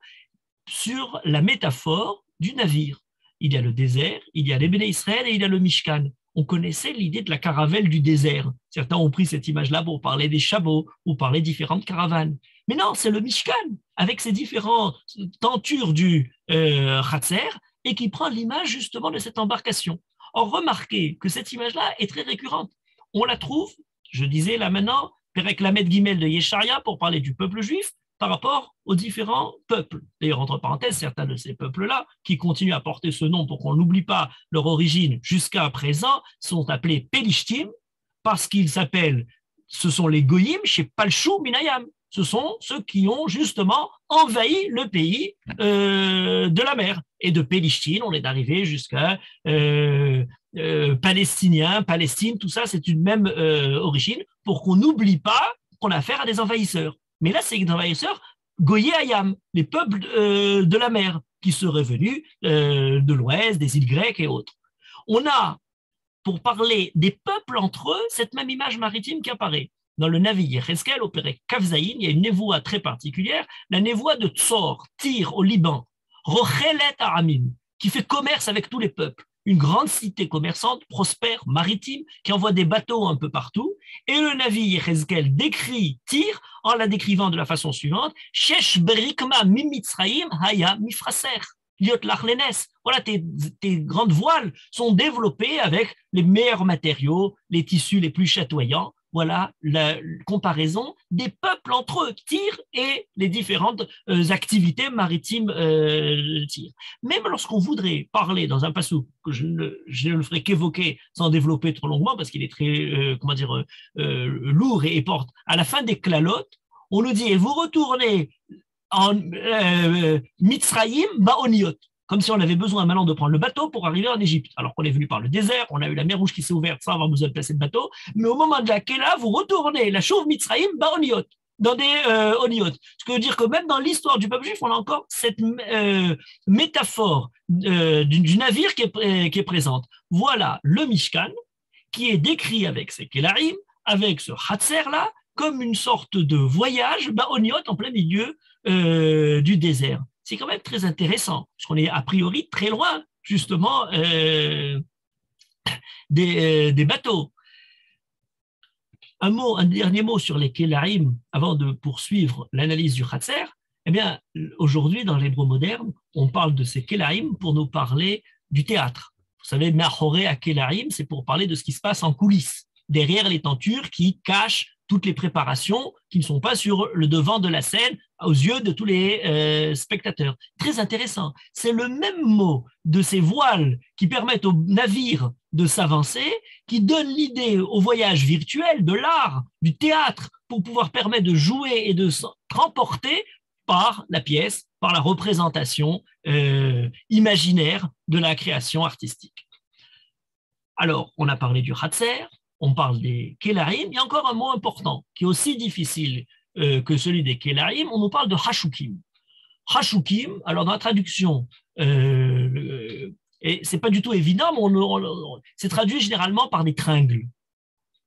sur la métaphore du navire. Il y a le désert, il y a les Béné Israël et il y a le Mishkan. On connaissait l'idée de la caravelle du désert. Certains ont pris cette image-là pour parler des chameaux ou parler différentes caravanes. Mais non, c'est le Mishkan, avec ses différentes tentures du Hatser, et qui prend l'image justement de cette embarcation. Or, remarquez que cette image-là est très récurrente. On la trouve, je disais là maintenant, Perek Lamed Gimel de Yesharia pour parler du peuple juif par rapport aux différents peuples. D'ailleurs, entre parenthèses, certains de ces peuples-là, qui continuent à porter ce nom pour qu'on n'oublie pas leur origine jusqu'à présent, sont appelés Pelishtim, parce qu'ils s'appellent, ce sont les Goyim chez Palchou Minayam. ce sont ceux qui ont justement envahi le pays de la mer. Et de Pélistine, on est arrivé jusqu'à Palestiniens, Palestine, tout ça, c'est une même origine, pour qu'on n'oublie pas qu'on a affaire à des envahisseurs. Mais là, c'est des envahisseurs Goyé Hayam, les peuples de la mer, qui seraient venus de l'Ouest, des îles grecques et autres. On a, pour parler des peuples entre eux, cette même image maritime qui apparaît. Dans le Navi Yecheskel, au Pérec Kafzaïn, il y a une névoie très particulière, la névoie de Tzor, Tyr, au Liban, Rochelet Aramim, qui fait commerce avec tous les peuples. Une grande cité commerçante, prospère, maritime, qui envoie des bateaux un peu partout. Et le Navi Yecheskel décrit Tyr en la décrivant de la façon suivante: Shesh berikma mimitzraim haya mifraser. Voilà, tes grandes voiles sont développées avec les meilleurs matériaux, les tissus les plus chatoyants. Voilà la comparaison des peuples entre eux, Tyr et les différentes activités maritimes de Tyr. Même lorsqu'on voudrait parler dans un passou que je ne le ferai qu'évoquer sans développer trop longuement parce qu'il est très lourd et porte à la fin des Klalot, on nous dit: et vous retournez en Mitzrayim Baoniot, comme si on avait besoin maintenant de prendre le bateau pour arriver en Égypte. Alors qu'on est venu par le désert, on a eu la mer Rouge qui s'est ouverte sans avoir besoin de placer de bateau, mais au moment de la Kéla, vous retournez la chauve Mitzrayim Baoniot, dans des Oniot. Ce qui veut dire que même dans l'histoire du peuple juif, on a encore cette métaphore du navire qui est présente. Voilà le Mishkan qui est décrit avec ses Kélarim, avec ce Hatzer-là, comme une sorte de voyage Baoniot en plein milieu du désert. C'est quand même très intéressant, parce qu'on est a priori très loin, justement, des bateaux. Un dernier mot sur les Kélarim, avant de poursuivre l'analyse du Hatzer. Eh bien, aujourd'hui, dans l'hébreu moderne, on parle de ces Kélarim pour nous parler du théâtre. Vous savez, Mahoré à Kélarim, c'est pour parler de ce qui se passe en coulisses, derrière les tentures qui cachent toutes les préparations qui ne sont pas sur le devant de la scène aux yeux de tous les spectateurs. Très intéressant. C'est le même mot de ces voiles qui permettent aux navires de s'avancer, qui donne l'idée au voyage virtuel de l'art, du théâtre, pour pouvoir permettre de jouer et de s'emporter par la pièce, par la représentation imaginaire de la création artistique. Alors, on a parlé du Hatzer, on parle des Kélarim. Il y a encore un mot important qui est aussi difficile que celui des Kélarim. On nous parle de Hashukim. Hashukim, alors dans la traduction, et c'est pas du tout évident, mais c'est traduit généralement par des tringles,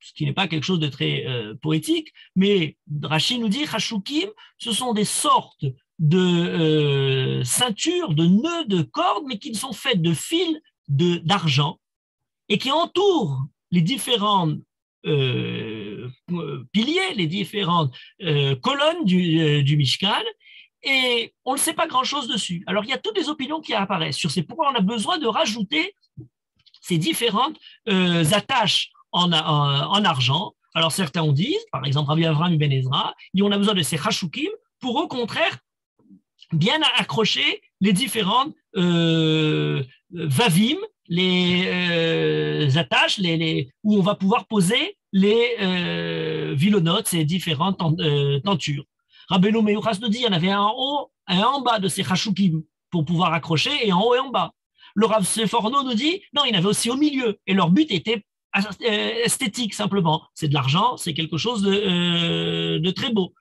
ce qui n'est pas quelque chose de très poétique, mais Rashi nous dit Hashukim, ce sont des sortes de ceintures, de nœuds, de cordes, mais qui sont faites de fils d'argent et qui entourent les différents piliers, les différentes colonnes du Mishkan, et on ne sait pas grand-chose dessus. Alors, il y a toutes les opinions qui apparaissent sur pourquoi on a besoin de rajouter ces différentes attaches en argent. Alors, certains ont dit, par exemple, Rabbi Avraham Ibn Ezra, on a besoin de ces Hashukim pour, au contraire, bien accrocher les différentes vavim, les attaches où on va pouvoir poser les vilonotes, ces différentes tentures. Rabbeinu Meyuchas nous dit qu'il y en avait un en haut et un en bas de ces chachoukim pour pouvoir accrocher, et en haut et en bas. Le Rav Seforno nous dit non, il y en avait aussi au milieu, et leur but était esthétique simplement. C'est de l'argent, c'est quelque chose de très beau.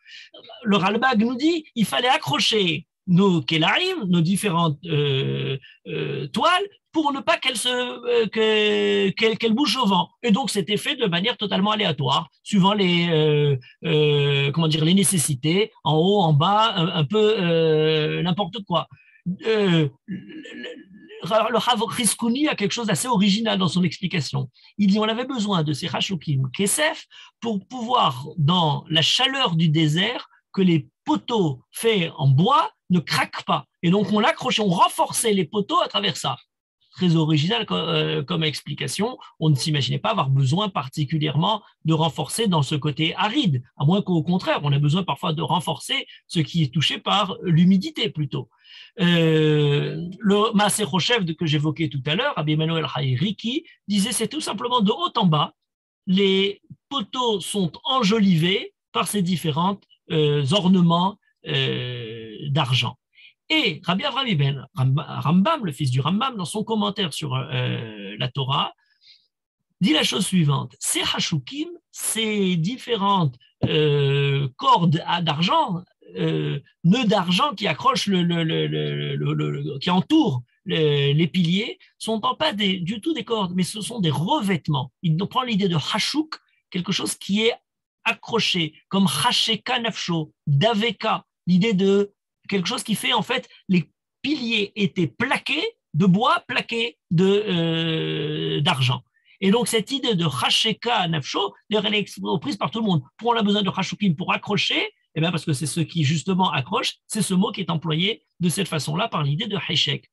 Le Ralbag nous dit il fallait accrocher nos kélarim, nos différentes toiles, pour ne pas qu'elles bougent au vent. Et donc, c'était fait de manière totalement aléatoire, suivant les nécessités, en haut, en bas, un peu n'importe quoi. Le Rav Chizkuni a quelque chose d'assez original dans son explication. Il dit on avait besoin de ces Hashukim Kesef pour pouvoir, dans la chaleur du désert, que les poteaux faits en bois ne craquent pas. Et donc, on l'accrochait, on renforçait les poteaux à travers ça. Très original comme explication. On ne s'imaginait pas avoir besoin particulièrement de renforcer dans ce côté aride, à moins qu'au contraire, on a besoin parfois de renforcer ce qui est touché par l'humidité plutôt. Le Maaser Rochev que j'évoquais tout à l'heure, Rabbi Emmanuel Haïriki, disait c'est tout simplement de haut en bas, les poteaux sont enjolivés par ces différentes ornements d'argent. Et Rabbi Avraham ibn Rambam, le fils du Rambam, dans son commentaire sur la Torah, dit la chose suivante: ces hashukim, ces différentes cordes d'argent, nœuds d'argent qui accrochent qui entourent les piliers, sont pas du tout des cordes, mais ce sont des revêtements. Il prend l'idée de hashuk, quelque chose qui est accroché, comme hasheka nafsho, daveka, l'idée de quelque chose qui fait en fait les piliers étaient plaqués de bois, plaqués d'argent. Et donc, cette idée de Hasheka Nafsho, d'ailleurs, elle est prise par tout le monde. Pour on a besoin de Hashukim pour accrocher, eh bien, parce que c'est ce qui, justement, accroche, c'est ce mot qui est employé de cette façon-là par l'idée de Heshek.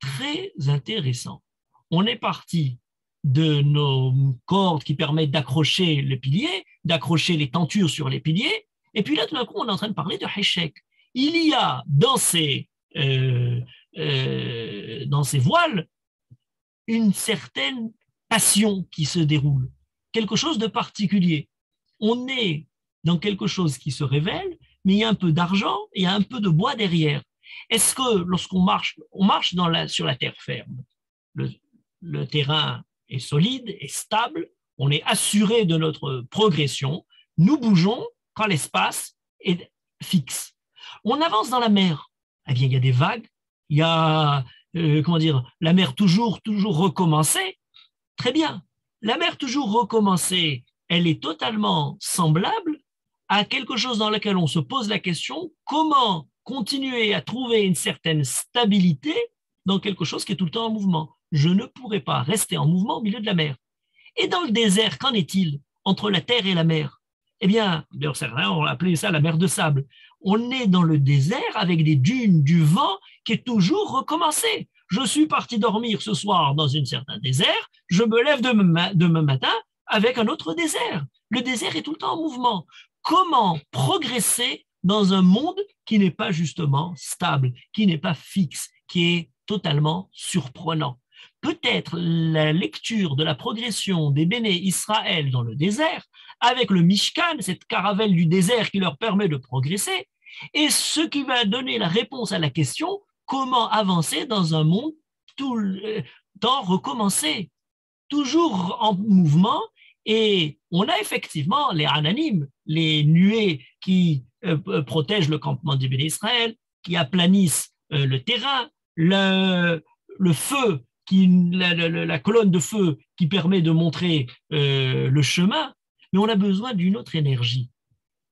Très intéressant. On est parti de nos cordes qui permettent d'accrocher les piliers, d'accrocher les tentures sur les piliers, et puis là, tout d'un coup, on est en train de parler de Heshek. Il y a dans ces voiles une certaine passion qui se déroule, quelque chose de particulier. On est dans quelque chose qui se révèle, mais il y a un peu d'argent et il y a un peu de bois derrière. Est-ce que lorsqu'on marche, sur la terre ferme, le terrain est solide, est stable, on est assuré de notre progression, nous bougeons quand l'espace est fixe. On avance dans la mer, eh bien il y a des vagues, il y a la mer toujours recommencée. Très bien. La mer toujours recommencée, elle est totalement semblable à quelque chose dans lequel on se pose la question: comment continuer à trouver une certaine stabilité dans quelque chose qui est tout le temps en mouvement? Je ne pourrais pas rester en mouvement au milieu de la mer. Et dans le désert, qu'en est-il entre la terre et la mer? Eh bien, d'ailleurs, certains ont appelé ça la mer de sable. On est dans le désert avec des dunes, du vent qui est toujours recommencé. Je suis parti dormir ce soir dans un certain désert, je me lève demain matin avec un autre désert. Le désert est tout le temps en mouvement. Comment progresser dans un monde qui n'est pas justement stable, qui n'est pas fixe, qui est totalement surprenant? Peut-être la lecture de la progression des Béné Israël dans le désert, avec le Mishkan, cette caravelle du désert qui leur permet de progresser, est ce qui va donner la réponse à la question: comment avancer dans un monde tout le temps recommencé, toujours en mouvement? Et on a effectivement les ananim, les nuées qui protègent le campement des Béné Israël, qui aplanissent le terrain, le feu, la colonne de feu qui permet de montrer le chemin, mais on a besoin d'une autre énergie.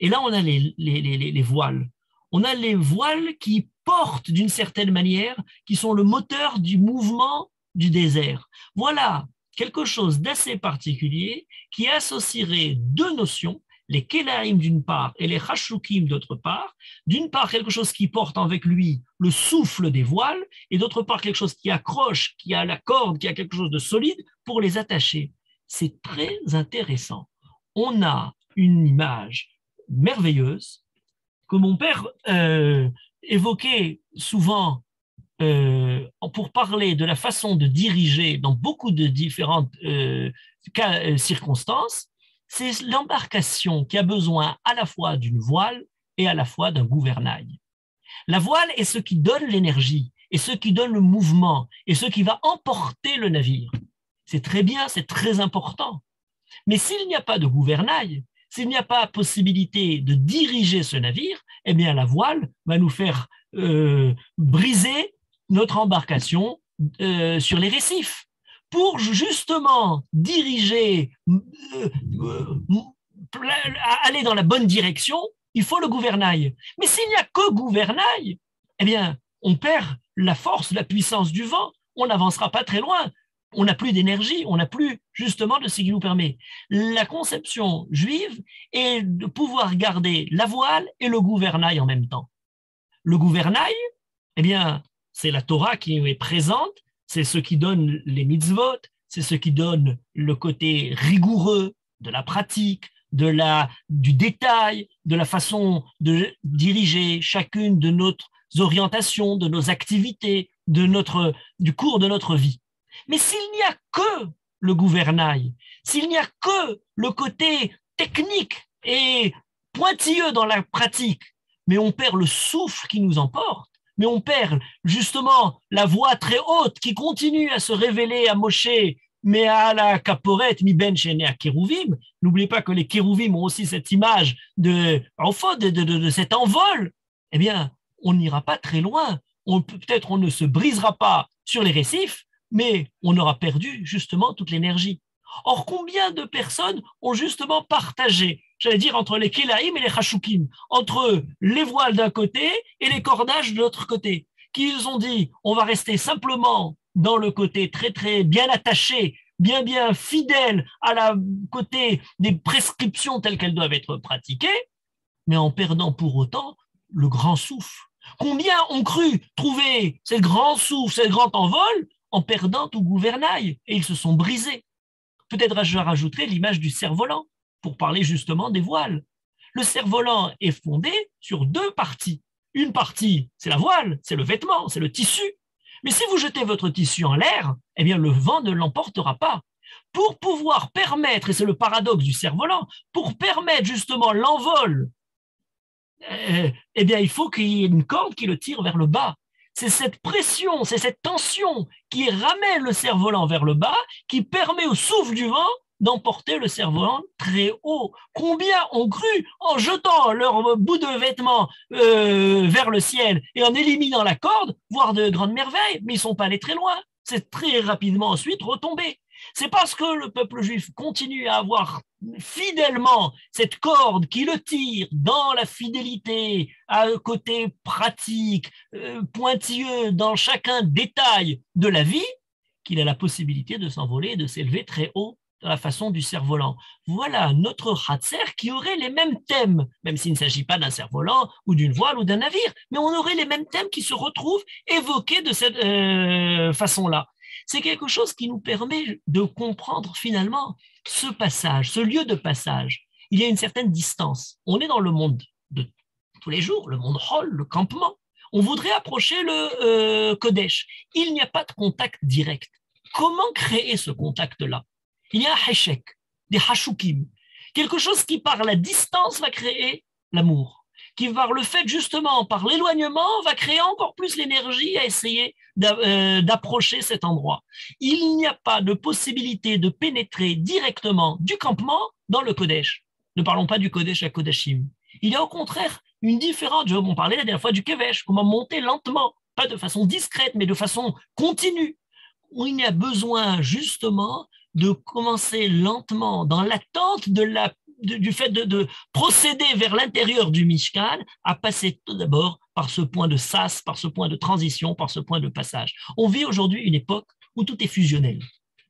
Et là, on a les voiles. On a les voiles qui portent d'une certaine manière, qui sont le moteur du mouvement du désert. Voilà quelque chose d'assez particulier qui associerait deux notions, les Kélaïm d'une part et les Hashukim d'autre part. D'une part, quelque chose qui porte avec lui le souffle des voiles, et d'autre part, quelque chose qui accroche, qui a la corde, qui a quelque chose de solide pour les attacher. C'est très intéressant. On a une image merveilleuse que mon père évoquait souvent pour parler de la façon de diriger dans beaucoup de différentes circonstances. C'est l'embarcation qui a besoin à la fois d'une voile et à la fois d'un gouvernail. La voile est ce qui donne l'énergie, et ce qui donne le mouvement, et ce qui va emporter le navire. C'est très bien, c'est très important. Mais s'il n'y a pas de gouvernail, s'il n'y a pas possibilité de diriger ce navire, eh bien la voile va nous faire briser notre embarcation sur les récifs. Pour justement diriger, aller dans la bonne direction, il faut le gouvernail. Mais s'il n'y a que gouvernail, eh bien, on perd la force, la puissance du vent, on n'avancera pas très loin. On n'a plus d'énergie, on n'a plus justement de ce qui nous permet. La conception juive est de pouvoir garder la voile et le gouvernail en même temps. Le gouvernail, eh bien, c'est la Torah qui est présente, c'est ce qui donne les mitzvot, c'est ce qui donne le côté rigoureux de la pratique, du détail, de la façon de diriger chacune de nos orientations, de nos activités, du cours de notre vie. Mais s'il n'y a que le gouvernail, s'il n'y a que le côté technique et pointilleux dans la pratique, mais on perd le souffle qui nous emporte, mais on perd justement la voix très haute qui continue à se révéler à Moshe, mais à la caporette, mi ben chéné à Kérouvim. N'oubliez pas que les Kérouvim ont aussi cette image de cet envol. Eh bien, on n'ira pas très loin. Peut-être on ne se brisera pas sur les récifs, mais on aura perdu justement toute l'énergie. Or, combien de personnes ont justement partagé, j'allais dire, entre les Kélaïm et les Chachoukim, entre les voiles d'un côté et les cordages de l'autre côté, qui ont dit, on va rester simplement dans le côté très, très bien attaché, bien, bien fidèle à la côté des prescriptions telles qu'elles doivent être pratiquées, mais en perdant pour autant le grand souffle. Combien ont cru trouver ce grand souffle, ce grand envol, en perdant tout gouvernail, et ils se sont brisés. Peut-être je rajouterai l'image du cerf-volant pour parler justement des voiles. Le cerf-volant est fondé sur deux parties. Une partie, c'est la voile, c'est le vêtement, c'est le tissu. Mais si vous jetez votre tissu en l'air, eh bien le vent ne l'emportera pas. Pour pouvoir permettre, et c'est le paradoxe du cerf-volant, pour permettre justement l'envol, eh bien il faut qu'il y ait une corde qui le tire vers le bas. C'est cette pression, c'est cette tension qui ramène le cerf-volant vers le bas, qui permet au souffle du vent d'emporter le cerf-volant très haut. Combien ont cru, en jetant leur bout de vêtement vers le ciel et en éliminant la corde, voir de grandes merveilles, mais ils ne sont pas allés très loin. C'est très rapidement ensuite retombé. C'est parce que le peuple juif continue à avoir fidèlement cette corde qui le tire dans la fidélité, à côté pratique, pointilleux dans chacun détail de la vie, qu'il a la possibilité de s'envoler et de s'élever très haut dans la façon du cerf-volant. Voilà notre Hatser qui aurait les mêmes thèmes, même s'il ne s'agit pas d'un cerf-volant ou d'une voile ou d'un navire, mais on aurait les mêmes thèmes qui se retrouvent évoqués de cette façon-là. C'est quelque chose qui nous permet de comprendre finalement ce passage, ce lieu de passage. Il y a une certaine distance. On est dans le monde de tous les jours, le monde hall, le campement. On voudrait approcher le Kodesh. Il n'y a pas de contact direct. Comment créer ce contact-là? Il y a un heshek, des hashoukim, quelque chose qui par la distance va créer l'amour, qui par le fait justement, par l'éloignement, va créer encore plus l'énergie à essayer d'approcher cet endroit. Il n'y a pas de possibilité de pénétrer directement du campement dans le Kodesh. Ne parlons pas du Kodesh à Kodashim. Il y a au contraire une différence, on parlait la dernière fois du Kevesh, comment monter lentement, pas de façon discrète, mais de façon continue, où il y a besoin justement de commencer lentement dans l'attente du fait de procéder vers l'intérieur du Mishkan, à passer tout d'abord par ce point de sas, par ce point de transition, par ce point de passage. On vit aujourd'hui une époque où tout est fusionnel.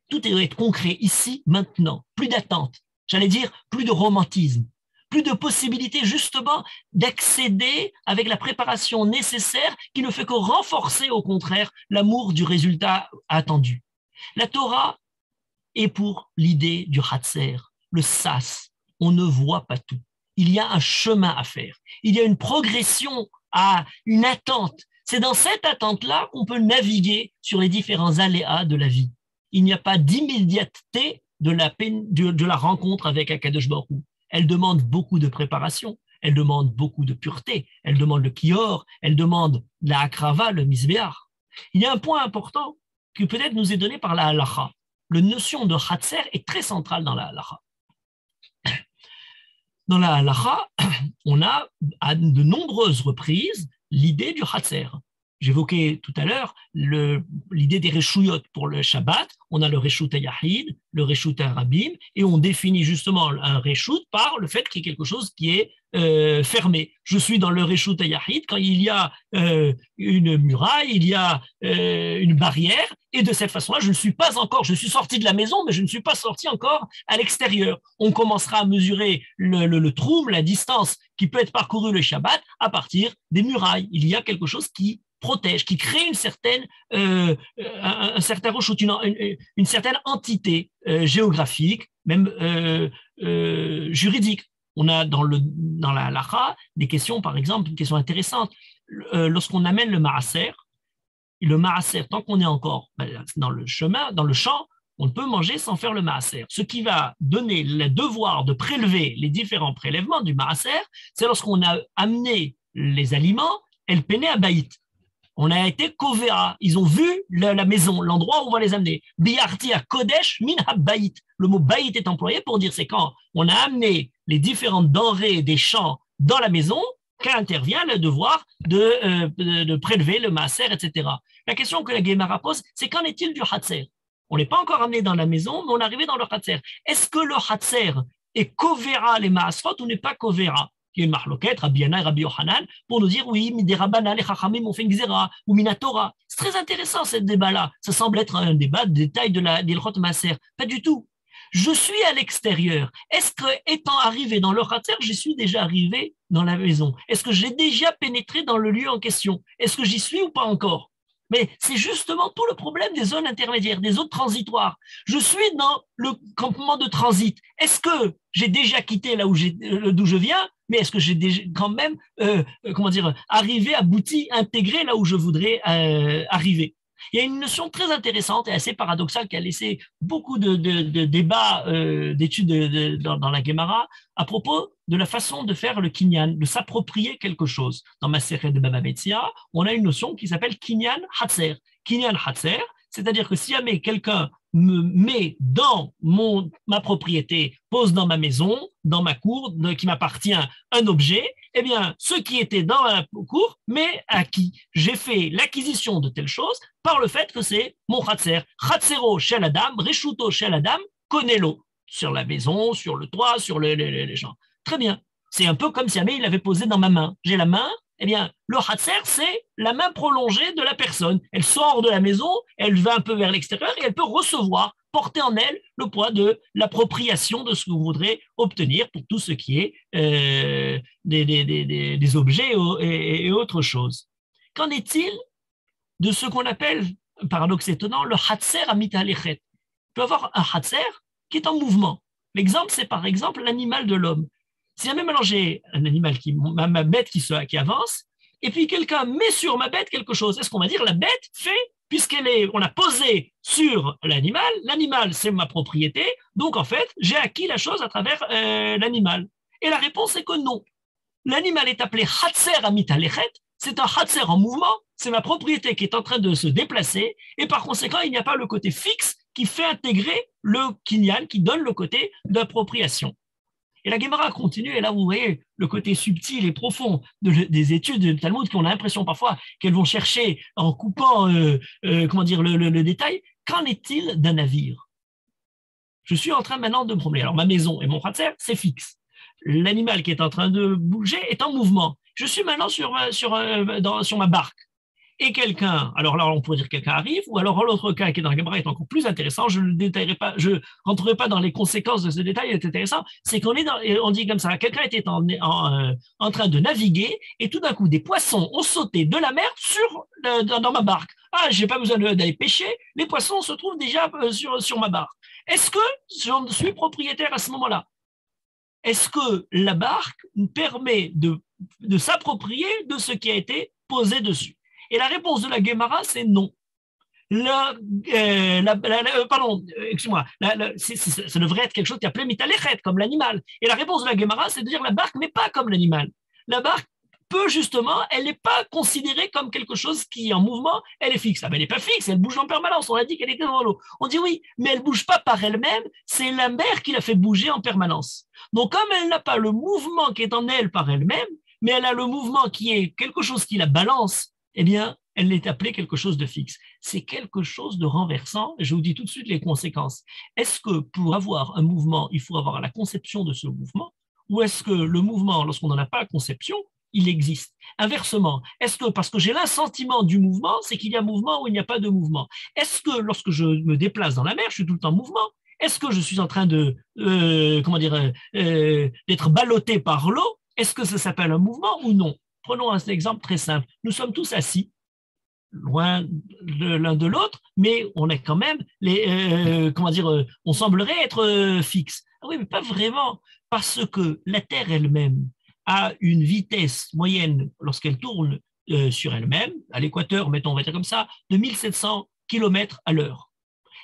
Tout est concret ici, maintenant. Plus d'attente. J'allais dire, plus de romantisme. Plus de possibilité justement d'accéder avec la préparation nécessaire qui ne fait que renforcer au contraire l'amour du résultat attendu. La Torah est pour l'idée du Hatser, le sas. On ne voit pas tout. Il y a un chemin à faire. Il y a une progression à une attente. C'est dans cette attente-là qu'on peut naviguer sur les différents aléas de la vie. Il n'y a pas d'immédiateté de la rencontre avec Akadosh Baruch Hu. Elle demande beaucoup de préparation, elle demande beaucoup de pureté, elle demande le kior, elle demande la akrava, le misbéar. Il y a un point important qui peut-être nous est donné par la halacha. La notion de Hatser est très centrale dans la halacha. Dans la halacha, on a à de nombreuses reprises l'idée du Hatser. J'évoquais tout à l'heure l'idée des Reshuyot pour le Shabbat. On a le Reshut Yahid, le Reshut Rabim, et on définit justement un Reshut par le fait qu'il y ait quelque chose qui est fermé. Je suis dans le Reshut Yahid quand il y a une muraille, il y a une barrière, et de cette façon-là, je suis sorti de la maison, mais je ne suis pas sorti encore à l'extérieur. On commencera à mesurer le troum, la distance qui peut être parcourue le Shabbat à partir des murailles. Il y a quelque chose qui protège, qui crée un certain reshut, une certaine entité géographique, même juridique. On a dans la halacha des questions, par exemple, une question intéressante. Lorsqu'on amène le maaser, tant qu'on est encore dans le chemin, dans le champ, on ne peut manger sans faire le maaser. Ce qui va donner le devoir de prélever les différents prélèvements du maaser, c'est lorsqu'on a amené les aliments, el pene à baït. On a été kovera. Ils ont vu la maison, l'endroit où on va les amener. Biarti à Kodesh min habayit. Le mot baït est employé pour dire c'est quand on a amené les denrées des champs dans la maison qu'intervient le devoir de prélever le maaser, etc. La question que la Guémara pose, c'est qu'en est-il du hatser? On n'est pas encore amené dans la maison, mais on est arrivé dans le hatser. Est-ce que le hatser est kovera les maasrot ou n'est pas kovera? Il y a une marloquette, Rabbi Yana et Rabbi Yochanan, pour nous dire, oui, des Rabbana, les Chachamim ont fait une Gzera, ou Minatora. C'est très intéressant, ce débat-là. Ça semble être un débat de détail de l'Ilchot Maaser. Pas du tout. Je suis à l'extérieur. Est-ce que, étant arrivé dans le Khatser, je suis déjà arrivé dans la maison? Est-ce que j'ai déjà pénétré dans le lieu en question? Est-ce que j'y suis ou pas encore? Mais c'est justement tout le problème des zones intermédiaires, des zones transitoires. Je suis dans le campement de transit. Est-ce que j'ai déjà quitté là d'où je viens, mais est-ce que j'ai déjà quand même, arrivé, abouti, intégré là où je voudrais arriver? Il y a une notion très intéressante et assez paradoxale qui a laissé beaucoup de débats, d'études dans la Gemara à propos de la façon de faire le kinyan, de s'approprier quelque chose. Dans ma série de Baba Metzia, on a une notion qui s'appelle kinyan hatser. Kinyan hatser, c'est-à-dire que si jamais quelqu'un me met dans ma propriété, pose dans ma maison, dans ma cour, qui m'appartient un objet, eh bien, ce qui était dans ma cour m'est acquis. J'ai fait l'acquisition de telle chose par le fait que c'est mon khatser. Khatsero shel adam, reshuto shel adam, konelo. Sur la maison, sur le toit, sur les gens. Très bien. C'est un peu comme si jamais il l'avait posé dans ma main. J'ai la main, eh bien, le hatser, c'est la main prolongée de la personne. Elle sort de la maison, elle va un peu vers l'extérieur et elle peut recevoir, porter en elle le poids de l'appropriation de ce que vous voudrez obtenir pour tout ce qui est des objets et autre chose. Qu'en est-il de ce qu'on appelle, paradoxe étonnant, le hatser amitalechet? Il peut y avoir un hatser qui est en mouvement. L'exemple, c'est par exemple l'animal de l'homme. Si jamais maintenant j'ai un animal, ma bête qui avance, et puis quelqu'un met sur ma bête quelque chose, est-ce qu'on va dire la bête fait, on a posé sur l'animal c'est ma propriété, donc en fait j'ai acquis la chose à travers l'animal? Et la réponse est que non. L'animal est appelé hatser amitalechet, c'est un hatser en mouvement, c'est ma propriété qui est en train de se déplacer, et par conséquent il n'y a pas le côté fixe qui fait intégrer le kinyan, qui donne le côté d'appropriation. Et la Gemara continue, et là vous voyez le côté subtil et profond des études de Talmud, qu'on a l'impression parfois qu'elles vont chercher en coupant le détail. Qu'en est-il d'un navire? Je suis en train maintenant de me promener. Alors ma maison et mon khatser, c'est fixe. L'animal qui est en train de bouger est en mouvement. Je suis maintenant sur ma barque. Et quelqu'un, alors là on pourrait dire quelqu'un arrive, ou alors l'autre cas qui est dans la Gemara est encore plus intéressant, je ne rentrerai pas dans les conséquences de ce détail, il est intéressant, c'est on dit comme ça, quelqu'un était en train de naviguer, et tout d'un coup des poissons ont sauté de la mer dans ma barque. Ah, j'ai pas besoin d'aller pêcher, les poissons se trouvent déjà sur ma barque. Est-ce que j'en suis propriétaire à ce moment-là? Est-ce que la barque me permet de s'approprier de ce qui a été posé dessus? Et la réponse de la Gemara, c'est non. Excuse-moi, ça devrait être quelque chose qui est appelé mitalechet, comme l'animal. Et la réponse de la Gemara, c'est de dire la barque n'est pas comme l'animal. La barque peut justement, elle n'est pas considérée comme quelque chose qui est en mouvement, elle est fixe. Ah ben elle n'est pas fixe, elle bouge en permanence. On a dit qu'elle était dans l'eau. On dit oui, mais elle ne bouge pas par elle-même, c'est la mer qui la fait bouger en permanence. Donc comme elle n'a pas le mouvement qui est en elle par elle-même, mais elle a le mouvement qui est quelque chose qui la balance, eh bien, elle est appelée quelque chose de fixe. C'est quelque chose de renversant, et je vous dis tout de suite les conséquences. Est-ce que pour avoir un mouvement, il faut avoir la conception de ce mouvement, ou est-ce que le mouvement, lorsqu'on n'en a pas la conception, il existe? Inversement, est-ce que parce que j'ai l'assentiment du mouvement, c'est qu'il y a mouvement ou il n'y a pas de mouvement? Est-ce que lorsque je me déplace dans la mer, je suis tout le temps en mouvement? Est-ce que je suis en train d'être ballotté par l'eau? Est-ce que ça s'appelle un mouvement ou non? Prenons un exemple très simple. Nous sommes tous assis, loin l'un de l'autre, mais on est quand même, on semblerait être fixe. Ah oui, mais pas vraiment, parce que la Terre elle-même a une vitesse moyenne lorsqu'elle tourne sur elle-même, à l'équateur, mettons, on va dire comme ça, de 1700 km à l'heure.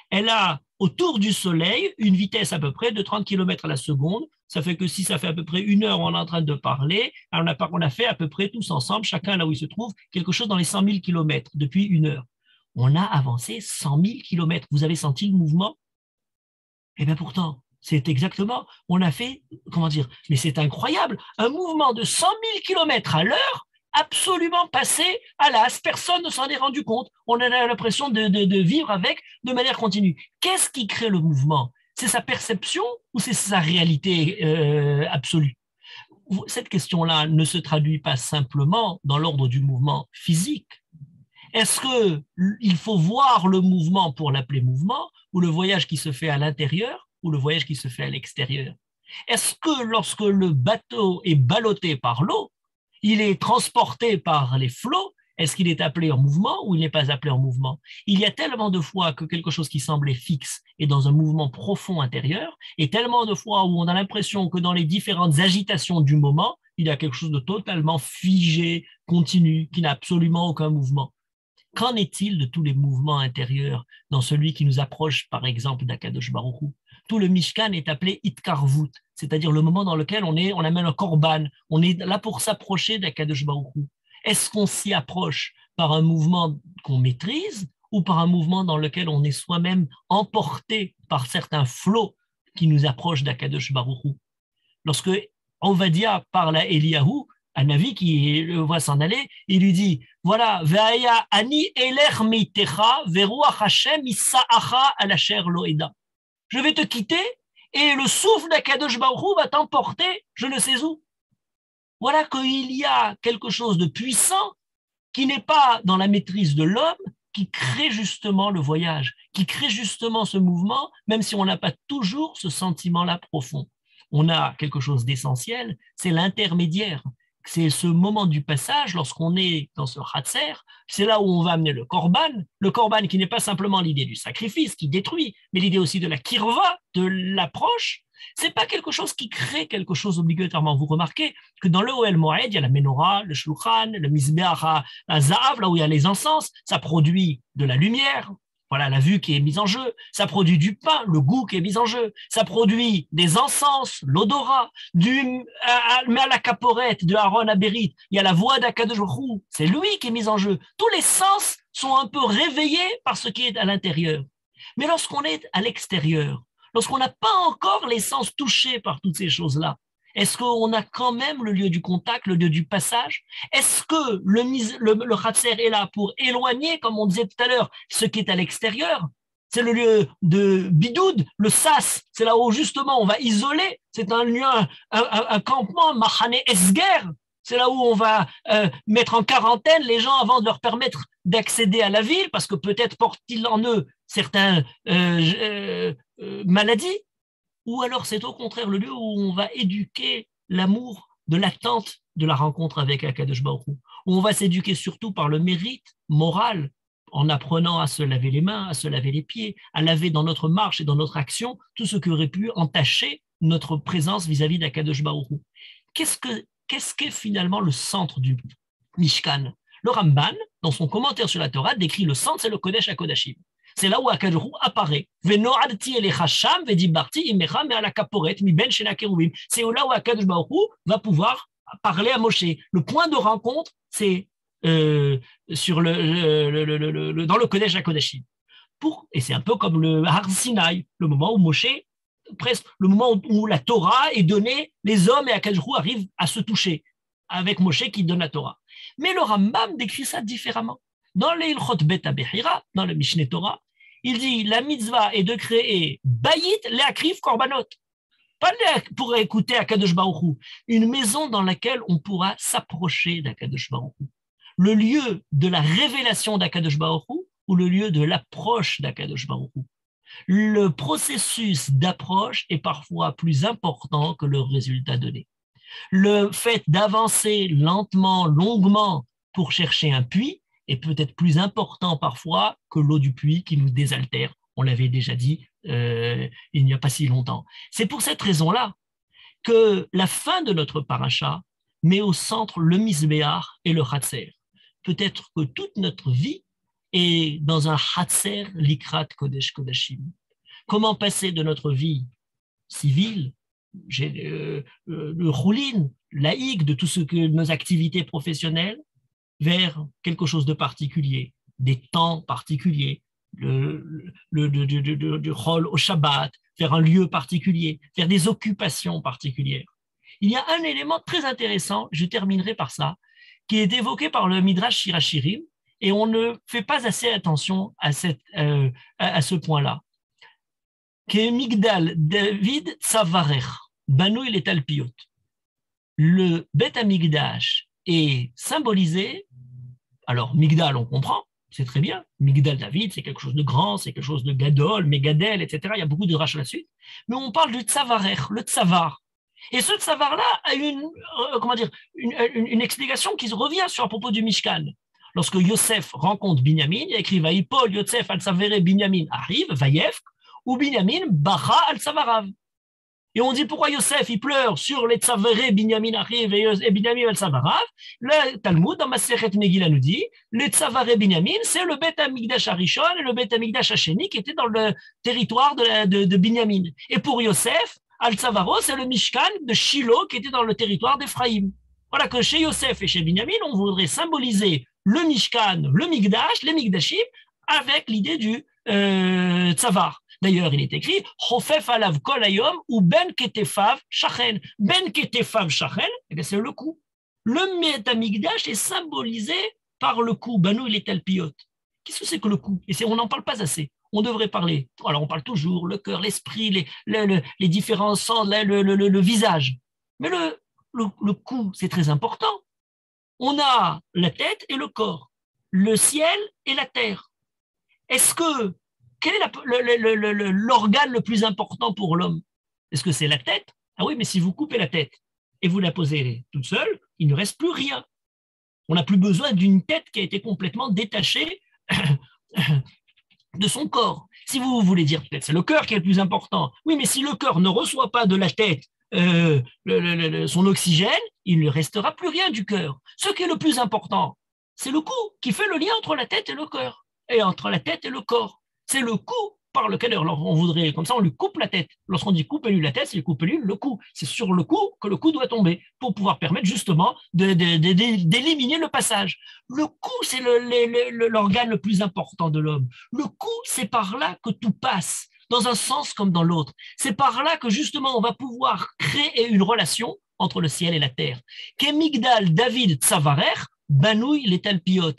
Elle a autour du Soleil, une vitesse à peu près de 30 km à la seconde. Ça fait que si ça fait à peu près 1 heure, on est en train de parler, on a fait à peu près tous ensemble, chacun là où il se trouve, quelque chose dans les 100 000 km depuis 1 heure. On a avancé 100 000 km. Vous avez senti le mouvement? Eh bien pourtant, c'est exactement, on a fait, comment dire, mais c'est incroyable, un mouvement de 100 000 km à l'heure, absolument passé à l'as, personne ne s'en est rendu compte, on a l'impression de vivre avec de manière continue. Qu'est-ce qui crée le mouvement? C'est sa perception ou c'est sa réalité absolue? Cette question-là ne se traduit pas simplement dans l'ordre du mouvement physique. Est-ce qu'il faut voir le mouvement pour l'appeler mouvement, ou le voyage qui se fait à l'intérieur, ou le voyage qui se fait à l'extérieur? Est-ce que lorsque le bateau est ballotté par l'eau, il est transporté par les flots, est-ce qu'il est appelé en mouvement ou il n'est pas appelé en mouvement? Il y a tellement de fois que quelque chose qui semblait fixe est dans un mouvement profond intérieur, et tellement de fois où on a l'impression que dans les différentes agitations du moment, il y a quelque chose de totalement figé, continu, qui n'a absolument aucun mouvement. Qu'en est-il de tous les mouvements intérieurs dans celui qui nous approche, par exemple, d'Akadosh Baruch Hu? Tout le Mishkan est appelé Itkarvut, c'est-à-dire le moment dans lequel on amène un korban, on est là pour s'approcher d'Akadosh Baruch Hu. Est-ce qu'on s'y approche par un mouvement qu'on maîtrise ou par un mouvement dans lequel on est soi-même emporté par certains flots qui nous approchent d'Akadosh Baruch Hu? Lorsque Ovadia parle à Eliyahu, un Navi qui le voit s'en aller, il lui dit, voilà, Ve'aya ani eler meitecha, veruach Hashem isa'acha al asher lo eda. Je vais te quitter et le souffle d'Akadosh Baruch Hu va t'emporter, je ne sais où. Voilà qu'il y a quelque chose de puissant qui n'est pas dans la maîtrise de l'homme, qui crée justement le voyage, qui crée justement ce mouvement, même si on n'a pas toujours ce sentiment-là profond. On a quelque chose d'essentiel, c'est l'intermédiaire. C'est ce moment du passage, lorsqu'on est dans ce Hatser, c'est là où on va amener le Korban qui n'est pas simplement l'idée du sacrifice qui détruit, mais l'idée aussi de la kirva, de l'approche. C'est pas quelque chose qui crée quelque chose obligatoirement. Vous remarquez que dans le Ohel Moed, il y a la menorah, le shulchan, le mizbeach à Zahav, là où il y a les encens, ça produit de la lumière, voilà la vue qui est mise en jeu, ça produit du pain, le goût qui est mis en jeu, ça produit des encens, l'odorat, mais à la caporette de Aaron Abérit, il y a la voix d'Akadosh Baruch Hu, c'est lui qui est mis en jeu. Tous les sens sont un peu réveillés par ce qui est à l'intérieur. Mais lorsqu'on est à l'extérieur, lorsqu'on n'a pas encore les sens touchés par toutes ces choses-là, est-ce qu'on a quand même le lieu du contact, le lieu du passage? Est-ce que le Khatser est là pour éloigner, comme on disait tout à l'heure, ce qui est à l'extérieur? C'est le lieu de Bidoud, le Sas, c'est là où justement on va isoler, c'est un lieu, un campement, Mahane Esger, c'est là où on va mettre en quarantaine les gens avant de leur permettre d'accéder à la ville, parce que peut-être portent-ils en eux certaines maladies. Ou alors c'est au contraire le lieu où on va éduquer l'amour de l'attente de la rencontre avec Akadosh Baruch Hu, où on va s'éduquer surtout par le mérite moral, en apprenant à se laver les mains, à se laver les pieds, à laver dans notre marche et dans notre action tout ce qui aurait pu entacher notre présence vis-à-vis d'Akadosh Baruch Hu. Qu'est-ce qu'est finalement le centre du Mishkan? Le Ramban, dans son commentaire sur la Torah, décrit le centre, c'est le Kodesh HaKodashim. C'est là où Akadosh Baruch Hu apparaît. C'est là où Akadosh Baruch Hu va pouvoir parler à Moshe. Le point de rencontre, c'est dans le Kodesh HaKodashim. Et c'est un peu comme le Har Sinai, le moment où Moshe, presque le moment où la Torah est donnée, les hommes et Akadosh Baruch Hu arrivent à se toucher avec Moshe qui donne la Torah. Mais le Rambam décrit ça différemment. Dans les Ilchot Bet HaBechira, dans le Mishneh Torah, il dit la mitzvah est de créer bayit leakrif korbanot, pas pour écouter Akadosh Baruch Hu, une maison dans laquelle on pourra s'approcher d'Akadosh Baruch Hu, le lieu de la révélation d'Akadosh Baruch Hu ou le lieu de l'approche d'Akadosh Baruch Hu. Le processus d'approche est parfois plus important que le résultat donné. Le fait d'avancer lentement, longuement pour chercher un puits est peut-être plus important parfois que l'eau du puits qui nous désaltère. On l'avait déjà dit il n'y a pas si longtemps. C'est pour cette raison-là que la fin de notre paracha met au centre le Mizbeach et le Hatser. Peut-être que toute notre vie est dans un Hatser likrat Kodesh Kodashim. Comment passer de notre vie civile, le roulin, laïque, de tout ce que nos activités professionnelles, vers quelque chose de particulier, des temps particuliers, du rôle au Shabbat, vers un lieu particulier, vers des occupations particulières. Il y a un élément très intéressant, je terminerai par ça, qui est évoqué par le Midrash Shirachirim, et on ne fait pas assez attention à ce point-là. Migdal David Tsavarer, Banouil les Talpiot. Le Bet Amigdash est symbolisé. Alors, Migdal, on comprend, c'est très bien. Migdal David, c'est quelque chose de grand, c'est quelque chose de gadol, mégadel, etc. Il y a beaucoup de rachs là-dessus. Mais on parle du Tsavarer, le Tsavar. Et ce Tsavar-là a une explication qui revient sur à propos du Mishkan. Lorsque Yosef rencontre Binyamin, il écrit Vaïpol, Yosef, al-Savere, Binyamin arrive, Vaïef, ou Binyamin, Bacha, al-Savarav. Et on dit pourquoi Yosef il pleure sur les Tsavaré, Binyamin arrive et Binyamin al-Savarav. Le Talmud, dans Masechet Megillah, nous dit les Tsavaré Binyamin, c'est le Beth Amikdash Arishon et le Beth Amikdash Hasheni qui était dans le territoire de Binyamin. Et pour Yosef, al-Savaro, c'est le Mishkan de Shiloh qui était dans le territoire d'Ephraïm. Voilà que chez Yosef et chez Binyamin, on voudrait symboliser le Mishkan, le Mikdash, les Mikdashim, avec l'idée du Tsavar. D'ailleurs, il est écrit Chofef alav kol hayom ou ben ketefav shachen. Ben ketefav shachen, c'est le cou. Le Beth Amikdash est symbolisé par le cou. Banou il est talpiot. Qu'est-ce que c'est que le cou? Et on n'en parle pas assez. On devrait parler. Alors, on parle toujours le cœur, l'esprit, les différents sens, le visage. Mais le cou, c'est très important. On a la tête et le corps, le ciel et la terre. Est-ce que quel est l'organe le plus important pour l'homme? Est-ce que c'est la tête? Ah oui, mais si vous coupez la tête et vous la posez toute seule, il ne reste plus rien. On n'a plus besoin d'une tête qui a été complètement détachée de son corps. Si vous voulez dire peut-être c'est le cœur qui est le plus important. Oui, mais si le cœur ne reçoit pas de la tête son oxygène, il ne restera plus rien du cœur. Ce qui est le plus important, c'est le cou qui fait le lien entre la tête et le cœur, et entre la tête et le corps. C'est le cou par lequel on voudrait, comme ça, on lui coupe la tête. Lorsqu'on dit coupez-lui la tête, c'est coupez-lui le cou. C'est sur le cou que le cou doit tomber pour pouvoir permettre justement d'éliminer le passage. Le cou, c'est l'organe le plus important de l'homme. Le cou, c'est par là que tout passe, dans un sens comme dans l'autre. C'est par là que justement on va pouvoir créer une relation entre le ciel et la terre. Kemigdal David Tsavarer, Banouille les Talpiot.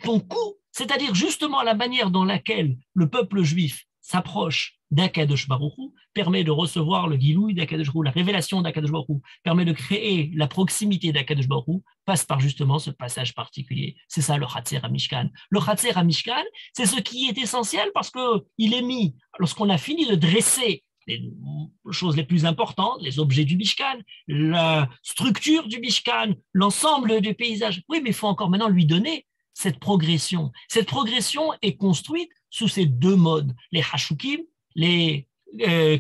Ton cou, c'est-à-dire justement la manière dans laquelle le peuple juif s'approche d'Akadosh Baruch Hu, permet de recevoir le Gilouï d'Akadosh Baruch Hu, la révélation d'Akadosh Baruch Hu, permet de créer la proximité d'Akadosh Baruch Hu, passe par justement ce passage particulier. C'est ça le Chatzer HaMishkan. Le Chatzer HaMishkan, c'est ce qui est essentiel parce qu'il est mis, lorsqu'on a fini de dresser les choses les plus importantes, les objets du Mishkan, la structure du Mishkan, l'ensemble du paysage. Oui, mais il faut encore maintenant lui donner cette progression. Cette progression est construite sous ces deux modes, les hashukim, les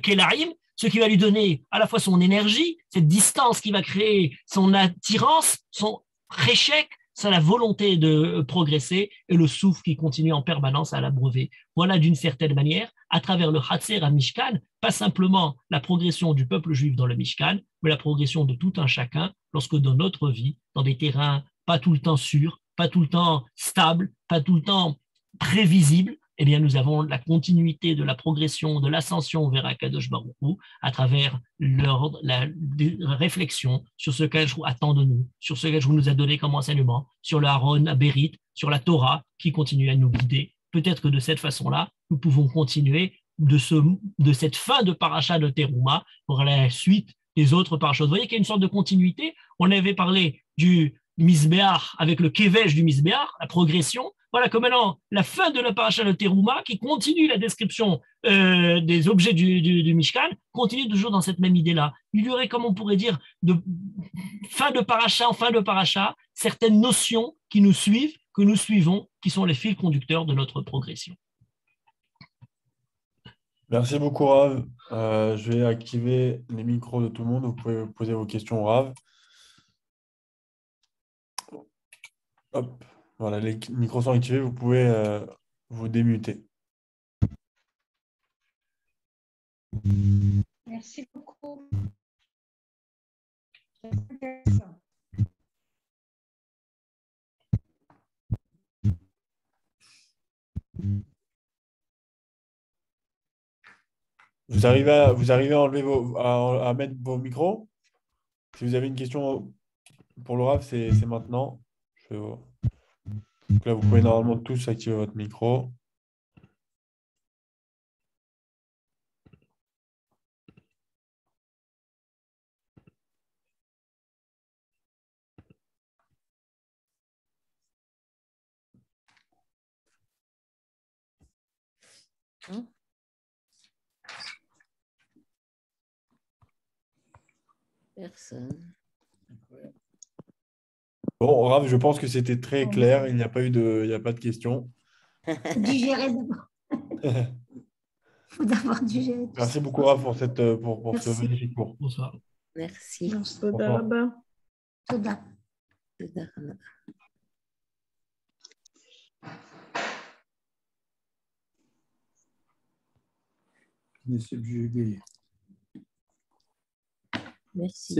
kelarim, ce qui va lui donner à la fois son énergie, cette distance qui va créer son attirance, son réchec, c'est la volonté de progresser et le souffle qui continue en permanence à l'abreuver. Voilà d'une certaine manière, à travers le Hatzer à Mishkan, pas simplement la progression du peuple juif dans le Mishkan, mais la progression de tout un chacun lorsque dans notre vie, dans des terrains pas tout le temps sûrs, pas tout le temps stables, pas tout le temps prévisibles, eh bien, nous avons la continuité de la progression, de l'ascension vers Akadosh Baruch Hu à travers la réflexion sur ce qu'Akadosh attend de nous, sur ce qu'Akadosh nous a donné comme enseignement, sur le Aaron Abérit, sur la Torah qui continue à nous guider. Peut-être que de cette façon-là, nous pouvons continuer de cette fin de paracha de Teruma pour la suite des autres parachas. Vous voyez qu'il y a une sorte de continuité. On avait parlé du Misbéach avec le Kevesh du Misbéach, la progression. Voilà que maintenant, la fin de la paracha de Teruma, qui continue la description des objets du Mishkan, continue toujours dans cette même idée-là. Il y aurait, comme on pourrait dire, de fin de paracha en fin de paracha, certaines notions qui nous suivent, que nous suivons, qui sont les fils conducteurs de notre progression. Merci beaucoup, Rav. Je vais activer les micros de tout le monde. Vous pouvez poser vos questions au Rav. Hop. Voilà, les micros sont activés. Vous pouvez vous démuter. Merci beaucoup. C'est intéressant. Vous arrivez à enlever à mettre vos micros? Si vous avez une question pour le Rav, c'est maintenant. Donc là, vous pouvez normalement tous activer votre micro. Personne. Bon, Rav, je pense que c'était très clair. Il n'y a pas de questions. Digérer d'abord. Il faut d'abord digérer tout ça. Merci beaucoup, Rav, pour ce Merci. magnifique cours. Bonsoir. Merci. Bonsoir. Toda. Toda. Merci.